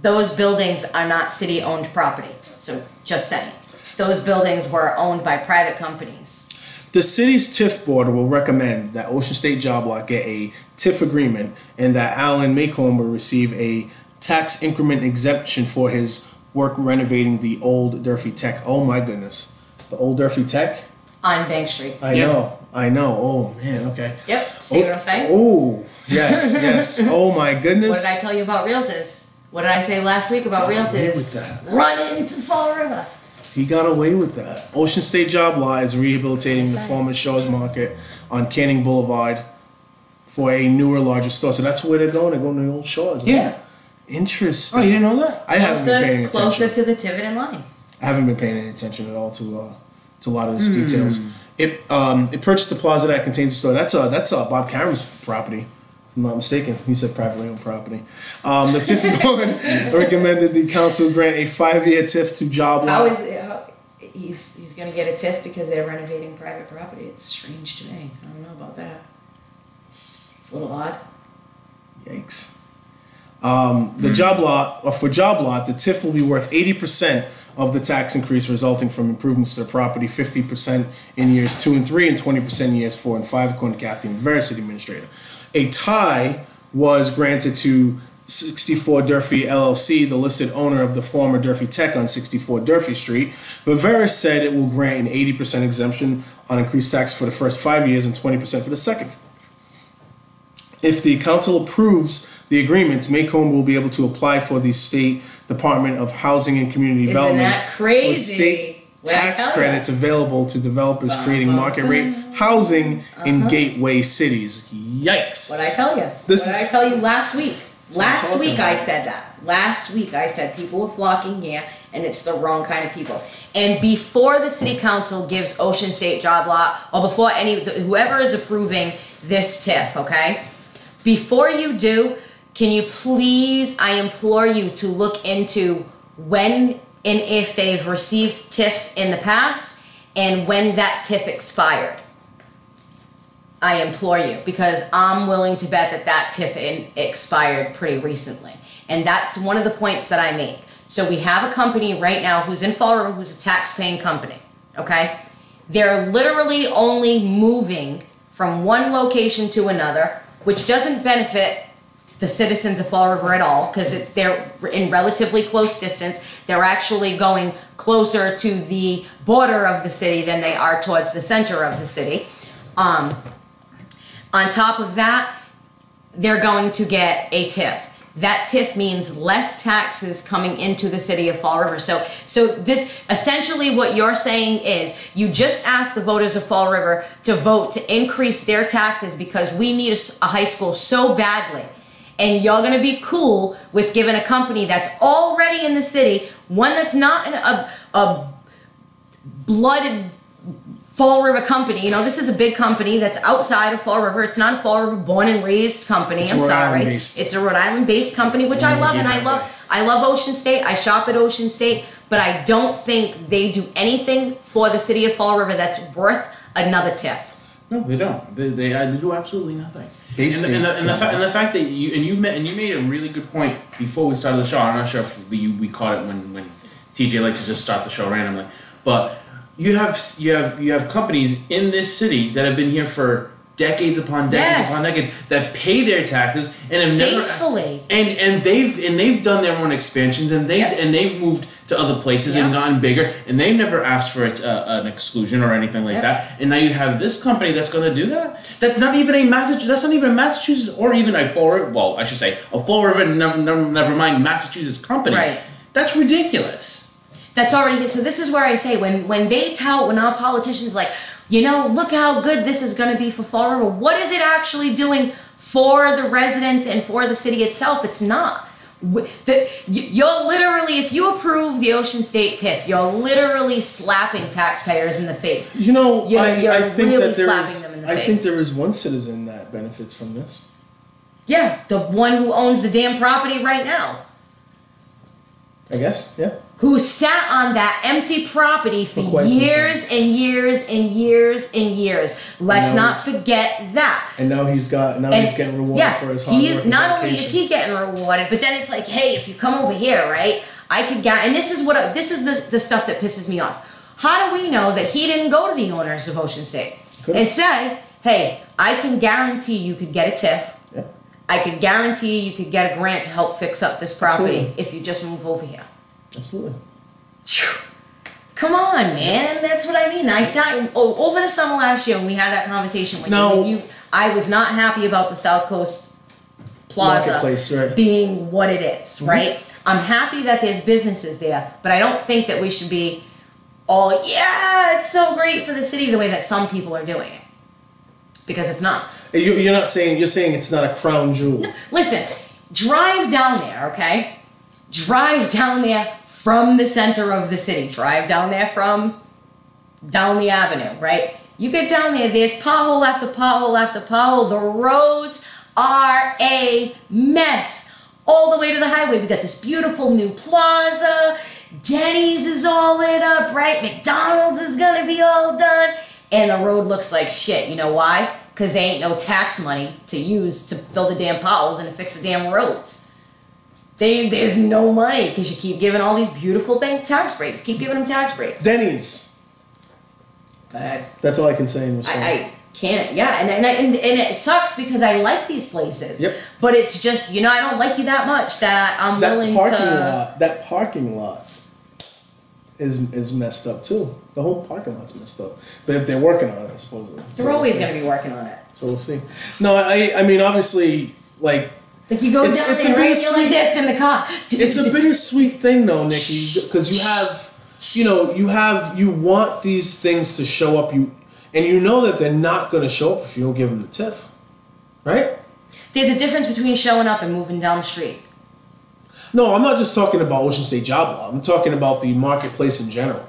those buildings are not city-owned property. So just saying. Those buildings were owned by private companies. The city's TIF board will recommend that Ocean State Job Lot get a TIF agreement and that Alan Maycomber receive a tax increment exemption for his work renovating the old Durfee Tech. Oh my goodness. The old Durfee Tech? On Bank Street. I know. Oh man, okay. Yep, see what I'm saying? Oh, yes. Oh my goodness. What did I tell you about realtors? What did I say last week about Got away realtors? with that. Run into Fall River. He got away with that. Ocean State Job Lot is rehabilitating the former Shaw's Market on Canning Boulevard for a newer, larger store. So that's where they're going. They're going to the old Shaw's. Yeah. Interesting. Oh, you didn't know that? I haven't been paying Closer attention. to the Tiverton line. I haven't been paying any attention at all to a lot of these details. It purchased the plaza that contains the store. That's Bob Cameron's property. If I'm not mistaken. He said privately owned property. The TIF board recommended the council grant a 5-year TIF to Job Lot. How is it? He's going to get a TIF because they're renovating private property. It's strange to me. I don't know about that. It's a little odd. Yikes. The Job Lot, or for Job Lot, the TIF will be worth 80% of the tax increase resulting from improvements to the property, 50% in years 2 and 3, and 20% in years 4 and 5, according to Kathy Rivera, city administrator. A tie was granted to 64 Durfee LLC, the listed owner of the former Durfee Tech on 64 Durfee Street. Rivera said it will grant an 80% exemption on increased tax for the first 5 years and 20% for the second. If the council approves the agreements, Maycomb will be able to apply for the State Department of Housing and Community Development that crazy? for state What'd I tax tell ya? credits available to developers creating market rate housing in gateway cities. Yikes. What did I tell you? What did I tell you last week? Last week I said that. Last week I said people were flocking here and it's the wrong kind of people. And before the city council gives Ocean State Job Lot, or before whoever is approving this TIF, okay? Before you do, can you please, I implore you to look into when and if they've received TIFs in the past and when that TIF expired. I implore you, because I'm willing to bet that TIF expired pretty recently. And that's one of the points that I make. So we have a company right now who's in Fall River who's a tax-paying company, okay? They're literally only moving from one location to another, which doesn't benefit the citizens of Fall River at all, because they're in relatively close distance. They're actually going closer to the border of the city than they are towards the center of the city. On top of that, they're going to get a TIF. That TIF means less taxes coming into the city of Fall River. So this, essentially what you're saying is, you just asked the voters of Fall River to vote to increase their taxes because we need a high school so badly. And you're gonna be cool with giving a company that's already in the city, one that's not a blooded Fall River company. You know, this is a big company that's outside of Fall River. It's not a Fall River born and raised company. It's I'm Rhode sorry. Island based. It's a Rhode Island based company, which I love, and I love Ocean State. I shop at Ocean State, but I don't think they do anything for the city of Fall River that's worth another TIF. No, they don't. They do absolutely nothing. Basically, And the fact that you made a really good point before we started the show. I'm not sure if we caught it when TJ likes to just start the show randomly, but you have companies in this city that have been here for decades upon decades upon decades that pay their taxes and have faithfully and they've done their own expansions and they've moved to other places and gotten bigger and they've never asked for an exclusion or anything like that. And now you have this company that's going to do that. That's not even a Massachusetts or even a Fall River. Well, I should say a Fall River. Never mind Massachusetts company. Right. That's ridiculous. That's already, so this is where I say, when they tout, when our politicians like, you know, look how good this is going to be for Fall River, what is it actually doing for the residents and for the city itself? It's not. You're literally, if you approve the Ocean State TIF, you're literally slapping taxpayers in the face. You know, You're I think really that there slapping is. them in the I face. think there is one citizen that benefits from this. Yeah, the one who owns the damn property right now. I guess, yeah. Who sat on that empty property for quite some years and years and years and years. Let's now not forget that. And now he's getting rewarded for his hard work. Not only is he getting rewarded, but then it's like, hey, if you come over here, right? I could get, and this is the stuff that pisses me off. How do we know that he didn't go to the owners of Ocean State and say, hey, I can guarantee you could get a TIF. Yeah. I can guarantee you could get a grant to help fix up this property Absolutely. if you just move over here. Absolutely. Come on, man. That's what I mean. I sat over the summer last year when we had that conversation with you. I was not happy about the South Coast Plaza Marketplace, right. being what it is, right? I'm happy that there's businesses there, but I don't think that we should be all, yeah, it's so great for the city the way that some people are doing it. Because it's not. You're saying it's not a crown jewel. Listen, drive down there, okay? Drive down there from the center of the city. Drive down there from down the avenue, right? You get down there, there's pothole after pothole after pothole. The roads are a mess. All the way to the highway, we got this beautiful new plaza. Denny's is all lit up, right? McDonald's is gonna be all done. And the road looks like shit. You know why? Because there ain't no tax money to use to fill the damn potholes and to fix the damn roads. There's no money because you keep giving all these beautiful tax breaks. Keep giving them tax breaks. Denny's. Go ahead. That's all I can say in response. I can't. Yeah, and it sucks because I like these places. Yep. But it's just, I don't like you that much that I'm willing to. That parking lot is messed up too. The whole parking lot's messed up. But they're working on it, supposedly. They're always going to be working on it. So we'll see. No, I mean, obviously, like you go down there, right? You're like this in the car. It's a bittersweet thing, though, Nikki, because you want these things to show up, and you know that they're not going to show up if you don't give them the TIF, right? There's a difference between showing up and moving down the street. No, I'm not just talking about Ocean State Job Law. I'm talking about the marketplace in general.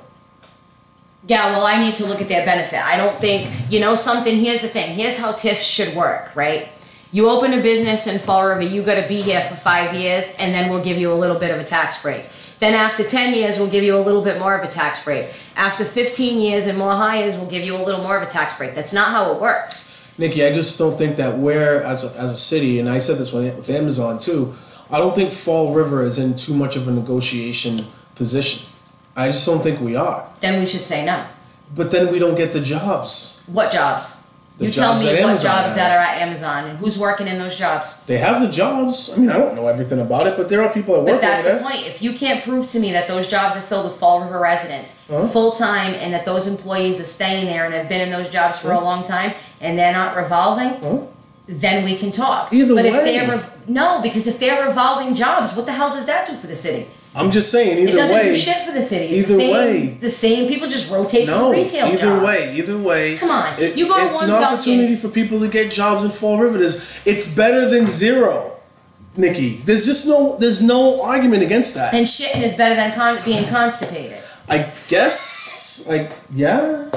Yeah, well, I need to look at their benefit. I don't think, something, here's the thing. Here's how TIFs should work, right? You open a business in Fall River, you got to be here for 5 years, and then we'll give you a little bit of a tax break. Then after 10 years, we'll give you a little bit more of a tax break. After 15 years and more hires, we'll give you a little more of a tax break. That's not how it works. Nikki, I just don't think that we're, as a city, and I said this with Amazon too, I don't think Fall River is in too much of a negotiation position. I just don't think we are. Then we should say no. But then we don't get the jobs. What jobs? You tell me what jobs that are at Amazon and who's working in those jobs. They have the jobs. I mean, I don't know everything about it, but there are people that work over there. But that's the point. If you can't prove to me that those jobs are filled with Fall River residents full-time and that those employees are staying there and have been in those jobs for a long time and they're not revolving, then we can talk. Either way. Because if they're revolving jobs, what the hell does that do for the city? I'm just saying, either way. It doesn't do shit for the city. It's the same people just rotate from retail jobs. Either way. Come on. You go to it's one an Dunkin'. opportunity for people to get jobs in Fall River. It's better than zero, Nikki. There's no argument against that. And shitting is better than being constipated. I guess, yeah.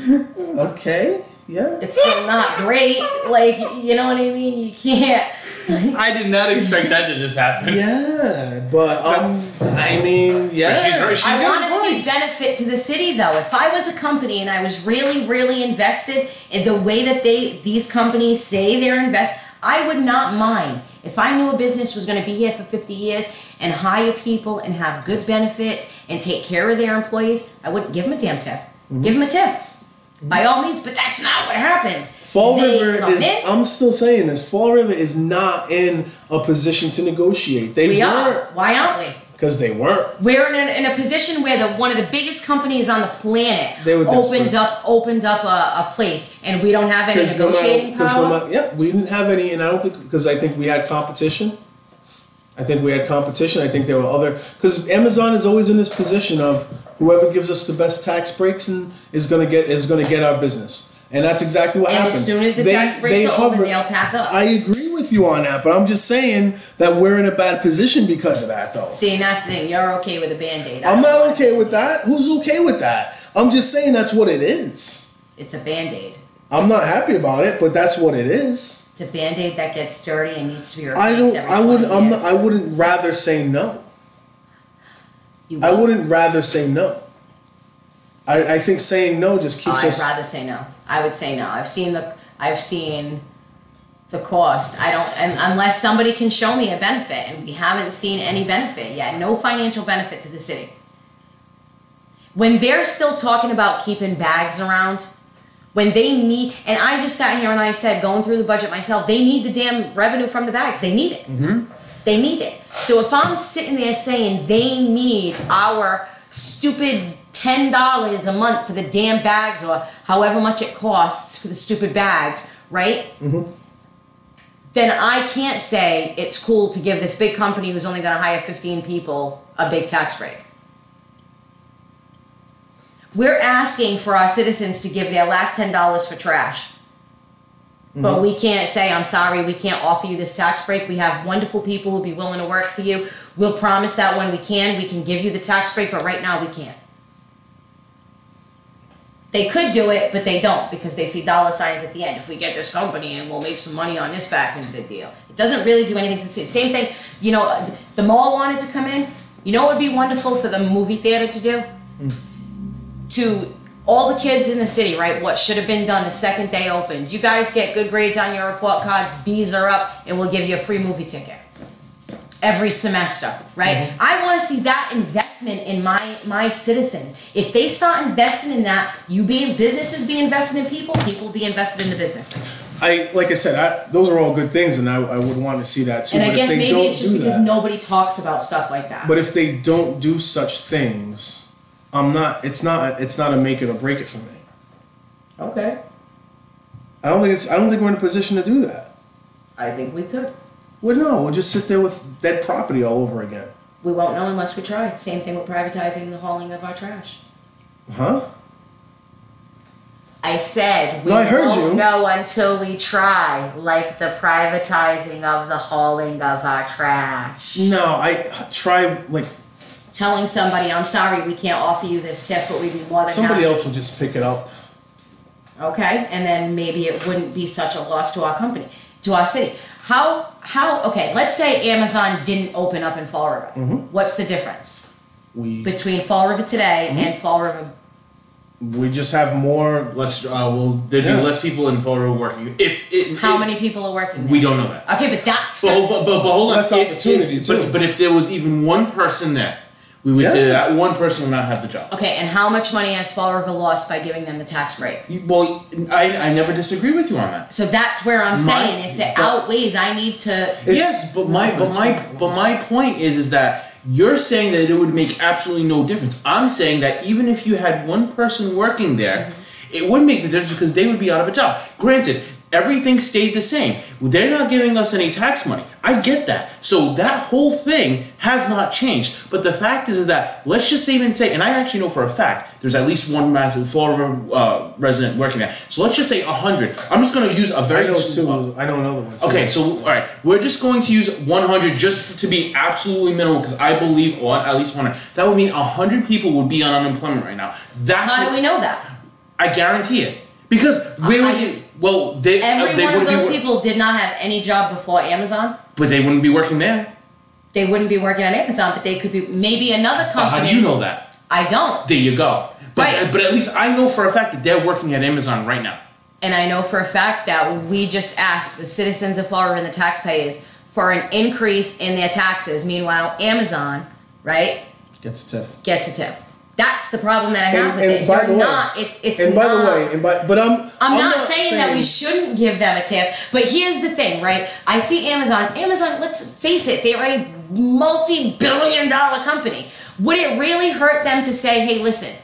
Okay, yeah. It's still not great. You know what I mean? You can't. I did not expect that to just happen. Yeah, but I mean, yeah. She's I want to see benefit to the city, though. If I was a company and I was really, really invested in the way that these companies say they're invested, I would not mind. If I knew a business was going to be here for 50 years and hire people and have good benefits and take care of their employees, I wouldn't give them a damn TIF. Give them a TIF. By all means, but that's not what happens. Fall River is, I'm still saying this, Fall River is not in a position to negotiate. We are. Why aren't we? Because they weren't. We're in a position where one of the biggest companies on the planet opened up a place, and we don't have any negotiating power. We didn't have any, and I don't think, because I think we had competition. I think there were other, because Amazon is always in this position of whoever gives us the best tax breaks and is gonna get our business, and that's exactly what happened. And as soon as the tax breaks are open, they'll pack up. I agree with you on that, but I'm just saying that we're in a bad position because of that, though. See, and that's the thing. You're okay with a Band-Aid. I'm not okay with that. Who's okay with that? I'm just saying that's what it is. It's a Band-Aid. I'm not happy about it, but that's what it is. It's a Band-Aid that gets dirty and needs to be replaced I wouldn't rather say no. I wouldn't rather say no. I think saying no just keeps us. I'd rather say no. I would say no. I've seen the cost. I don't, and unless somebody can show me a benefit, and we haven't seen any benefit yet. No financial benefit to the city. When they're still talking about keeping bags around, when they need, and I just sat here and I said, going through the budget myself, they need the damn revenue from the bags. They need it. Mm-hmm. They need it. So if I'm sitting there saying they need our stupid $10 a month for the damn bags, or however much it costs for the stupid bags, right? Mm-hmm. Then I can't say it's cool to give this big company who's only going to hire 15 people a big tax break. We're asking for our citizens to give their last $10 for trash. But we can't say, I'm sorry, we can't offer you this tax break. We have wonderful people who'll be willing to work for you. We'll promise that when we can give you the tax break, but right now we can't. They could do it, but they don't, because they see dollar signs at the end. If we get this company and we'll make some money on this back end of the deal. It doesn't really do anything for the city. Same thing, you know, the mall wanted to come in. You know what would be wonderful for the movie theater to do? To all the kids in the city, right? What should have been done the second day opened. You guys get good grades on your report cards, B's are up, and we'll give you a free movie ticket every semester, right? I want to see that investment in my citizens. If they start investing in that, businesses be invested in people be invested in the businesses. Like I said, those are all good things, and I would want to see that too. And but I guess if they maybe don't it's just do because that, nobody talks about stuff like that. But if they don't do such things, it's not a make it or break it for me. Okay. I don't think we're in a position to do that. I think we could. Well, no, we'll just sit there with dead property all over again. We won't know unless we try. Same thing with privatizing the hauling of our trash. Huh? I said we I heard won't you. know until we try, like the privatizing of the hauling of our trash. No, I try like. Telling somebody, I'm sorry, we can't offer you this tip, but we'd be more than Somebody happy. else will just pick it up. Okay, and then maybe it wouldn't be such a loss to our company, to our city. Okay, let's say Amazon didn't open up in Fall River. What's the difference between Fall River today and Fall River? We just have more. Less. There'd be less people in Fall River working. How many people are working there? We don't know that. Okay, but that. But hold on. Less opportunity too. But if there was even one person there, we would say that one person would not have the job. Okay, and how much money has Fall River lost by giving them the tax break? Well, I never disagree with you on that. So that's where I'm saying, if it outweighs, I need to. Yes, but my point is that you're saying that it would make absolutely no difference. I'm saying that even if you had one person working there, it would make the difference because they would be out of a job. Granted, everything stayed the same. They're not giving us any tax money. I get that. So that whole thing has not changed. But the fact is that, let's just even say, and I actually know for a fact, there's at least one Fall River resident working there. So let's just say 100. I'm just going to use a very... I know two. I know another one too. Okay, so, all right. We're just going to use 100 just to be absolutely minimal because I believe, or at least 100. That would mean 100 people would be on unemployment right now. How do we know that? I guarantee it. Because every one of those people did not have any job before Amazon. But they wouldn't be working there. They wouldn't be working on Amazon, but they could be maybe another company. How do you know that? I don't. There you go. But at least I know for a fact that they're working at Amazon right now. And I know for a fact that we just asked the citizens of Fall River and the taxpayers for an increase in their taxes. Meanwhile, Amazon, right, gets a tip. Gets a tip. That's the problem that I have with it. By the way, I'm not saying that we shouldn't give them a tip, but here's the thing, right? I see Amazon, let's face it, they're a multi-billion-dollar company. Would it really hurt them to say, hey, listen,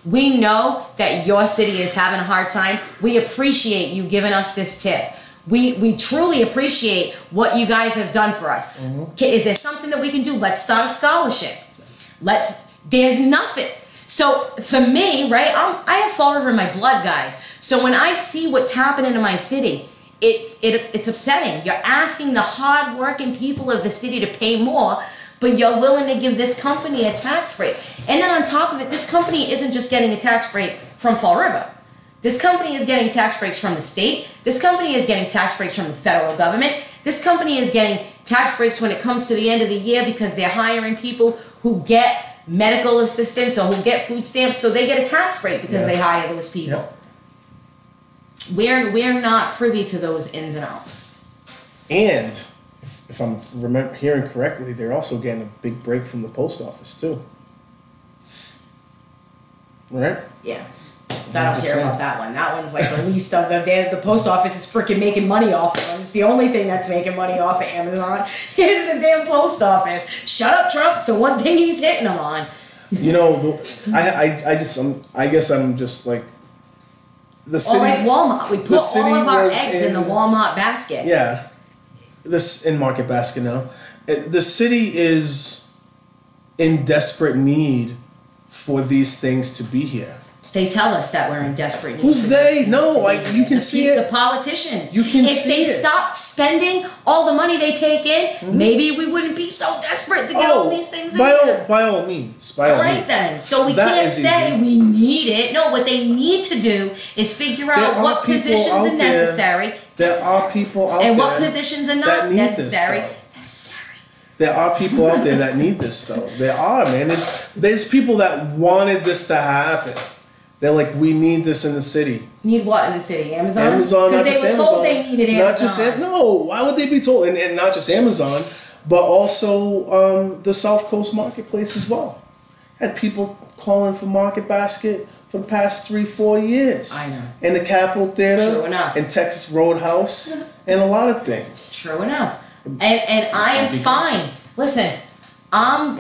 we know that your city is having a hard time. We appreciate you giving us this tip. We truly appreciate what you guys have done for us. Is there something that we can do? Let's start a scholarship. There's nothing. So for me, right, I have Fall River in my blood, guys. So when I see what's happening in my city, it's upsetting. You're asking the hard-working people of the city to pay more, but you're willing to give this company a tax break. And then on top of it, this company isn't just getting a tax break from Fall River. This company is getting tax breaks from the state. This company is getting tax breaks from the federal government. This company is getting tax breaks when it comes to the end of the year because they're hiring people who get medical assistance or who get food stamps, so they get a tax break because they hire those people. We're not privy to those ins and outs. And if I'm hearing correctly, they're also getting a big break from the post office too. Right? Yeah. I don't care about that one. That one's like the least of them. The post office is freaking making money off of them. It's the only thing that's making money off of Amazon is the damn post office. Shut up, Trump. It's the one thing he's hitting them on. You know, I guess I'm just like the city. Or like Walmart. We put all of our eggs in the Walmart basket. Yeah. This in Market Basket now. The city is in desperate need for these things to be here. They tell us that we're in desperate need. Who's they? No, you can see it. The politicians. You can see it. If they stopped spending all the money they take in, maybe we wouldn't be so desperate to get all these things in here. By all means. All right then. So we can't say we need it. No, what they need to do is figure out what positions are necessary. There are people out there. And what positions are not necessary. There are people out there that need this stuff. There are, man. There's people that wanted this to happen. They're like, we need this in the city. Need what in the city? Amazon? Amazon, not just Amazon. Because they were told they needed Amazon. Not just no. Why would they be told? And not just Amazon, but also the South Coast Marketplace as well. Had people calling for Market Basket for the past 3-4 years. I know. And the Capitol Theater. True enough. And Texas Roadhouse. And a lot of things. True enough. And I am fine. Listen, I'm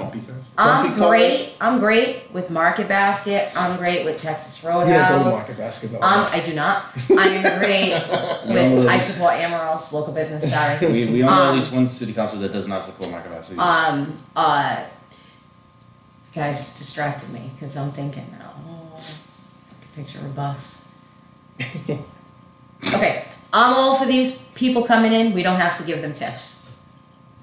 great with Market Basket. I'm great with Texas Roadhouse. You don't go to Market Basket though. I do not. I am great with. I support Amarillo's local business. Sorry. We own at least one city council that does not support Market Basket. Guys distracted me because I'm thinking, I can picture a bus. Okay, I'm all for these people coming in. We don't have to give them tips.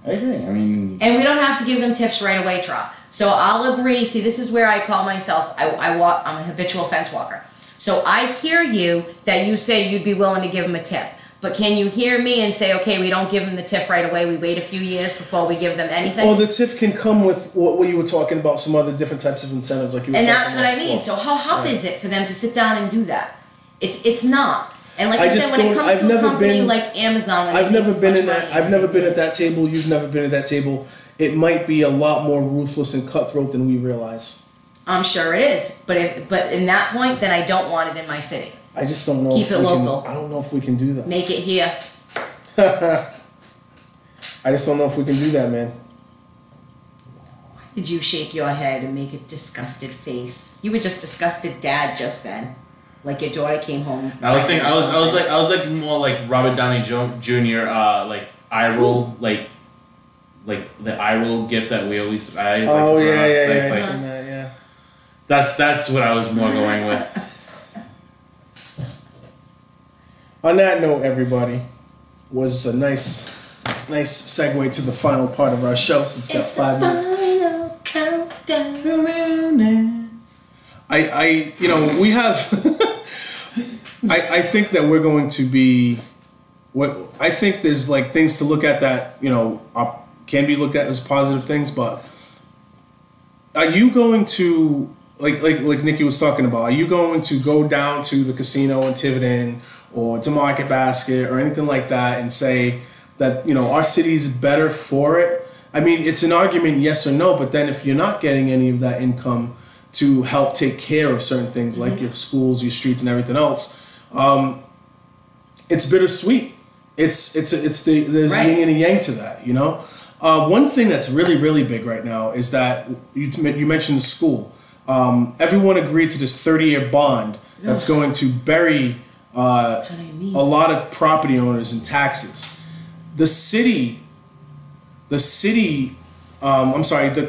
I agree. I mean, and we don't have to give them tips right away, Tra. So I'll agree. See, this is where I call myself. I'm a habitual fence walker. So I hear you that you say you'd be willing to give them a tip, but can you hear me and say, okay, we don't give them the tip right away. We wait a few years before we give them anything. Well, the tip can come with what you were talking about, some other different types of incentives, like you were talking about. And that's what I mean. So how hard is it for them to sit down and do that? It's not. And like I said, when it comes to a company like Amazon, I've never been in that. I've never been at that table. You've never been at that table. It might be a lot more ruthless and cutthroat than we realize. I'm sure it is, but in that point, then I don't want it in my city. I just don't know. Keep it local. I don't know if we can do that. Make it here. I just don't know if we can do that, man. Why did you shake your head and make a disgusted face? You were just disgusted, Dad, just then. Like your daughter came home. I was thinking. I was like more like Robert Downey Jr. Like eye roll, like the eye roll gift that we always. Yeah. I've seen that. Yeah. That's what I was more going with. On that note, everybody, was a nice segue to the final part of our show. Since it's got 5 minutes. Final countdown. We have. I think that we're going to be. I think there's like things to look at that can be looked at as positive things, but are you going to like Nikki was talking about? Are you going to go down to the casino in Tiverton or to Market Basket or anything like that and say that our city is better for it? I mean, it's an argument, yes or no, but then if you're not getting any of that income to help take care of certain things like your schools, your streets, and everything else, it's bittersweet. There's right. yin and a yang to that, One thing that's really, really big right now is that you mentioned the school. Everyone agreed to this 30-year bond that's going to bury a lot of property owners in taxes. The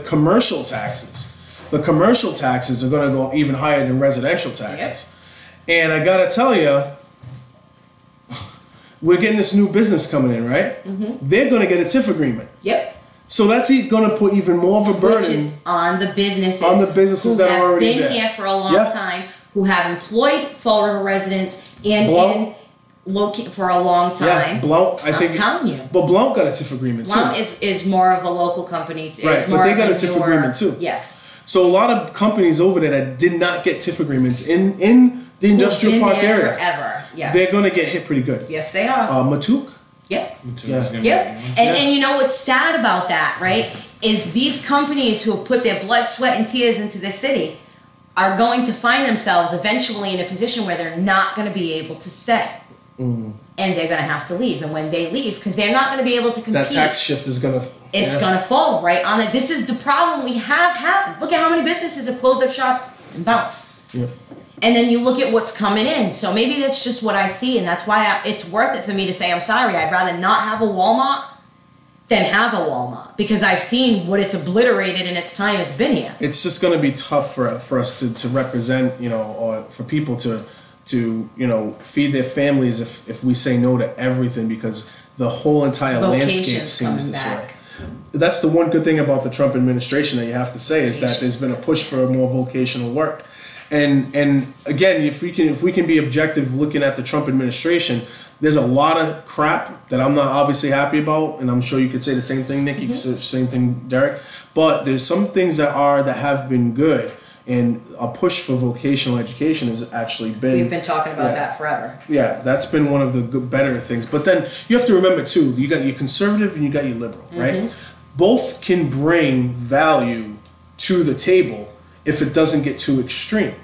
commercial taxes. The commercial taxes are going to go even higher than residential taxes. Yep. And I got to tell you, we're getting this new business coming in, right? They're going to get a TIF agreement. Yep. So that's going to put even more of a burden Which is on the businesses. who that are already have been there. here for a long Yeah. time, who have employed Fall River residents and Blount. for a long time. Yeah, Blount, I think. I'm telling you. But Blount got a TIF agreement too. Blount is more of a local company. Is Right, but more they of got a TIF newer- agreement too. Yes. So a lot of companies over there that did not get TIF agreements in the industrial Who've been park there area, forever. Yes. they're going to get hit pretty good. Yes, they are. Matuk? Yep. Yeah. Yep. And you know what's sad about that, right? Is these companies who have put their blood, sweat, and tears into this city are going to find themselves eventually in a position where they're not going to be able to stay. And they're going to have to leave. And when they leave, because they're not going to be able to compete, That tax shift is going to... it's going to fall right on it. This is the problem we have happened. Look at how many businesses have closed up shop and bounced. Yep. And then you look at what's coming in. So maybe that's just what I see, and that's why it's worth it for me to say, I'm sorry, I'd rather not have a Walmart than have a Walmart, because I've seen what it's obliterated in its time it's been here. It's just going to be tough for us to represent, or for people to feed their families if we say no to everything, because the whole entire landscape Vocation's seems coming this back. way. That's the one good thing about the Trump administration that you have to say, is that there's been a push for more vocational work. And again, if we can be objective looking at the Trump administration, there's a lot of crap that I'm not obviously happy about, and I'm sure you could say the same thing, Nikki, same thing, Derek. But there's some things that have been good, and a push for vocational education has actually been. We've been talking about that forever. Yeah, that's been one of the better things. But then you have to remember too, you got your conservative and you got your liberal, right? Both can bring value to the table if it doesn't get too extreme.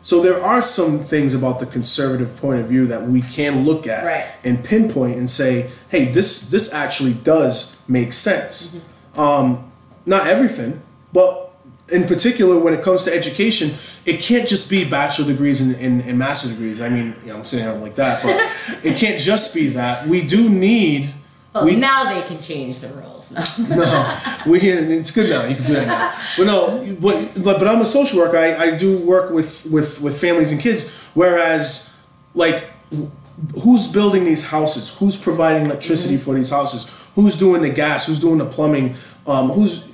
So there are some things about the conservative point of view that we can look at and pinpoint and say, hey, this actually does make sense. Not everything, but in particular when it comes to education, it can't just be bachelor degrees and master degrees. I mean, I'm saying it like that, but it can't just be that. We do need... Well, now they can change the rules. No, it's good now. You can do that now. But I'm a social worker. I do work with families and kids. Whereas, like, who's building these houses? Who's providing electricity for these houses? Who's doing the gas? Who's doing the plumbing? Who's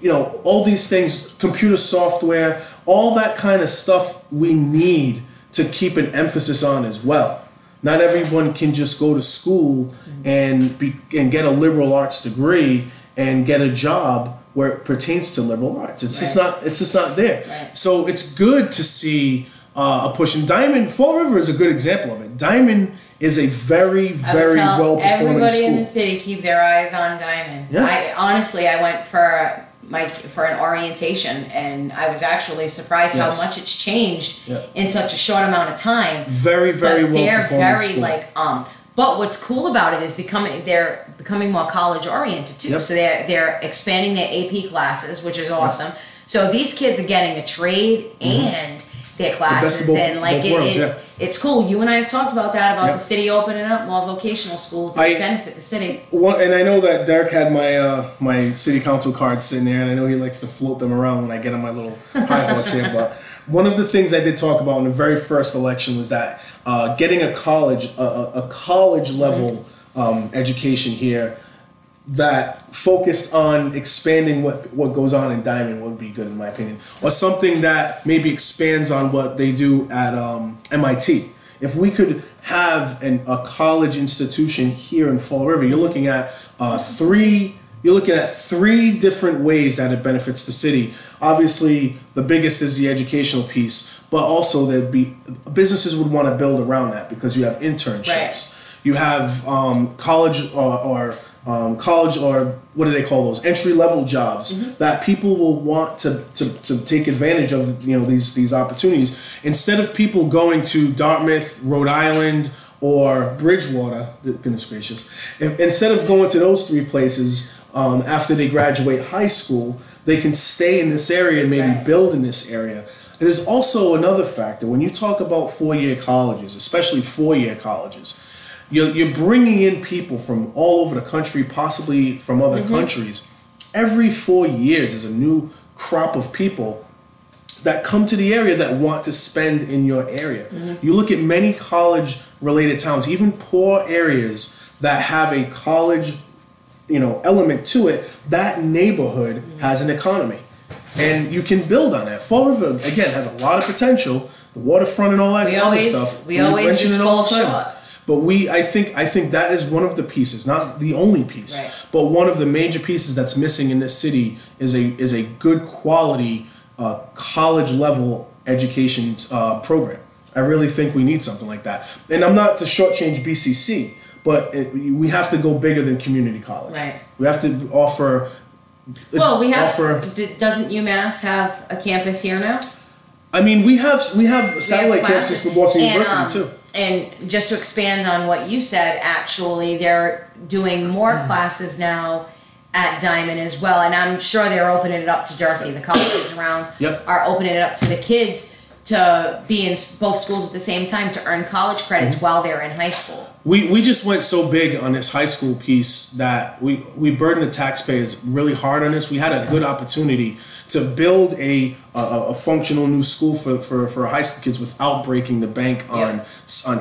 all these things? Computer software, all that kind of stuff. We need to keep an emphasis on as well. Not everyone can just go to school and get a liberal arts degree and get a job where it pertains to liberal arts. It's just not there. Right. So it's good to see a push. And Fall River is a good example of it. Diamond is a very, very well performing everybody school. in the city keep their eyes on Diamond. Yeah. I went for an orientation, and I was actually surprised how much it's changed in such a short amount of time. Very, very well They're performing very school. But what's cool about it is they're becoming more college oriented too. Yep. So they're expanding their AP classes, which is awesome. So these kids are getting a trade and their classes, both and like worlds, it's cool. You and I have talked about that, about the city opening up more vocational schools that benefit the city. And I know that Derek had my city council card sitting there, and I know he likes to float them around when I get on my little high horse here. But one of the things I did talk about in the very first election was that getting a college level education here that focused on expanding what goes on in Diamond would be good, in my opinion, or something that maybe expands on what they do at MIT. If we could have a college institution here in Fall River, you're looking at three different ways that it benefits the city. Obviously, the biggest is the educational piece, but also businesses would want to build around that, because you have internships. You have college or what do they call those, entry-level jobs that people will want to take advantage of, these opportunities, instead of people going to Dartmouth, Rhode Island, or Bridgewater. Goodness gracious. Instead of going to those three places after they graduate high school, they can stay in this area and maybe build in this area. And there's also another factor. When you talk about four-year colleges, especially four-year colleges, you're bringing in people from all over the country, possibly from other countries. Every 4 years is a new crop of people that come to the area that want to spend in your area. You look at many college-related towns, even poor areas that have a college, element to it, that neighborhood has an economy. And you can build on that. Fall River, again, has a lot of potential. The waterfront and all that other stuff. We always mention just it all fall the time. short. But I think that is one of the pieces, not the only piece, Right. but one of the major pieces that's missing in this city is a good quality college level education program. I really think we need something like that. And I'm not to shortchange BCC, but we have to go bigger than community college. Right. We have to offer. Well, we have. Offer, Doesn't UMass have a campus here now? I mean, we have satellite campuses for Boston University too. And just to expand on what you said, actually, they're doing more classes now at Diamond as well, and I'm sure they're opening it up to Durfee. The colleges around are opening it up to the kids to be in both schools at the same time to earn college credits while they're in high school. We just went so big on this high school piece that we burdened the taxpayers really hard on this. We had a good opportunity to build a functional new school for high school kids without breaking the bank on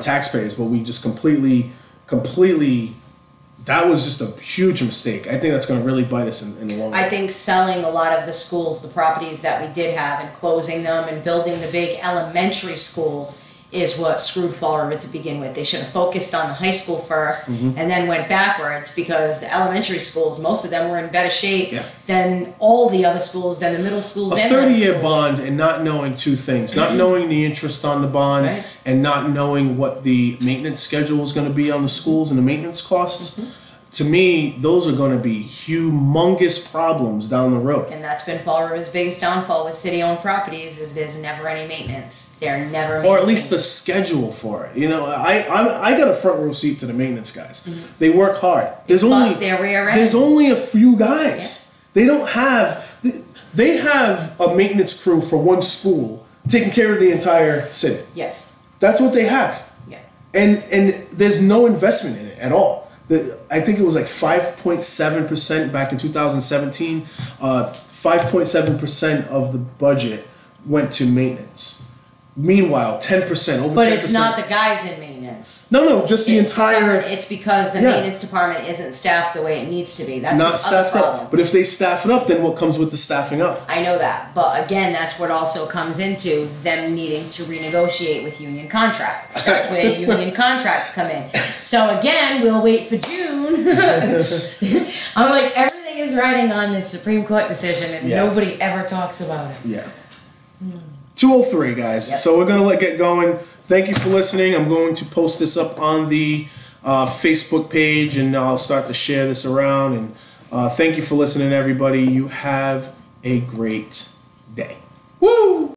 taxpayers, but we just completely that was just a huge mistake. I think that's going to really bite us in the long run. I think selling a lot of the schools, the properties that we did have, and closing them and building the big elementary schools is what screwed Fall River to begin with. They should have focused on the high school first and then went backwards, because the elementary schools, most of them were in better shape than all the other schools, than the middle schools and 30-year bond and not knowing two things. Not knowing the interest on the bond and not knowing what the maintenance schedule is going to be on the schools and the maintenance costs. To me, those are going to be humongous problems down the road. And that's been Fall River's biggest downfall with city-owned properties, is there's never any maintenance. They're never or at least the schedule for it. I got a front row seat to the maintenance guys. They work hard. There's their rear ends. There's only a few guys. They don't have. They have a maintenance crew for one school taking care of the entire city. Yes. That's what they have. Yeah. And there's no investment in it at all. I think it was like 5.7% back in 2017. 5.7% of the budget went to maintenance. Meanwhile, 10%, over 10%. But it's not the guys in maintenance. No, just the entire. It's because the maintenance department isn't staffed the way it needs to be. That's not the staffed other problem. up. But if they staff it up, then what comes with the staffing up? I know that, but again, that's what also comes into them needing to renegotiate with union contracts. That's where union contracts come in. So again, we'll wait for June. I'm like, everything is riding on this Supreme Court decision, and nobody ever talks about it. Yeah. 2:03, guys. Yep. So we're going to get going. Thank you for listening. I'm going to post this up on the Facebook page, and I'll start to share this around. And thank you for listening, everybody. You have a great day. Woo!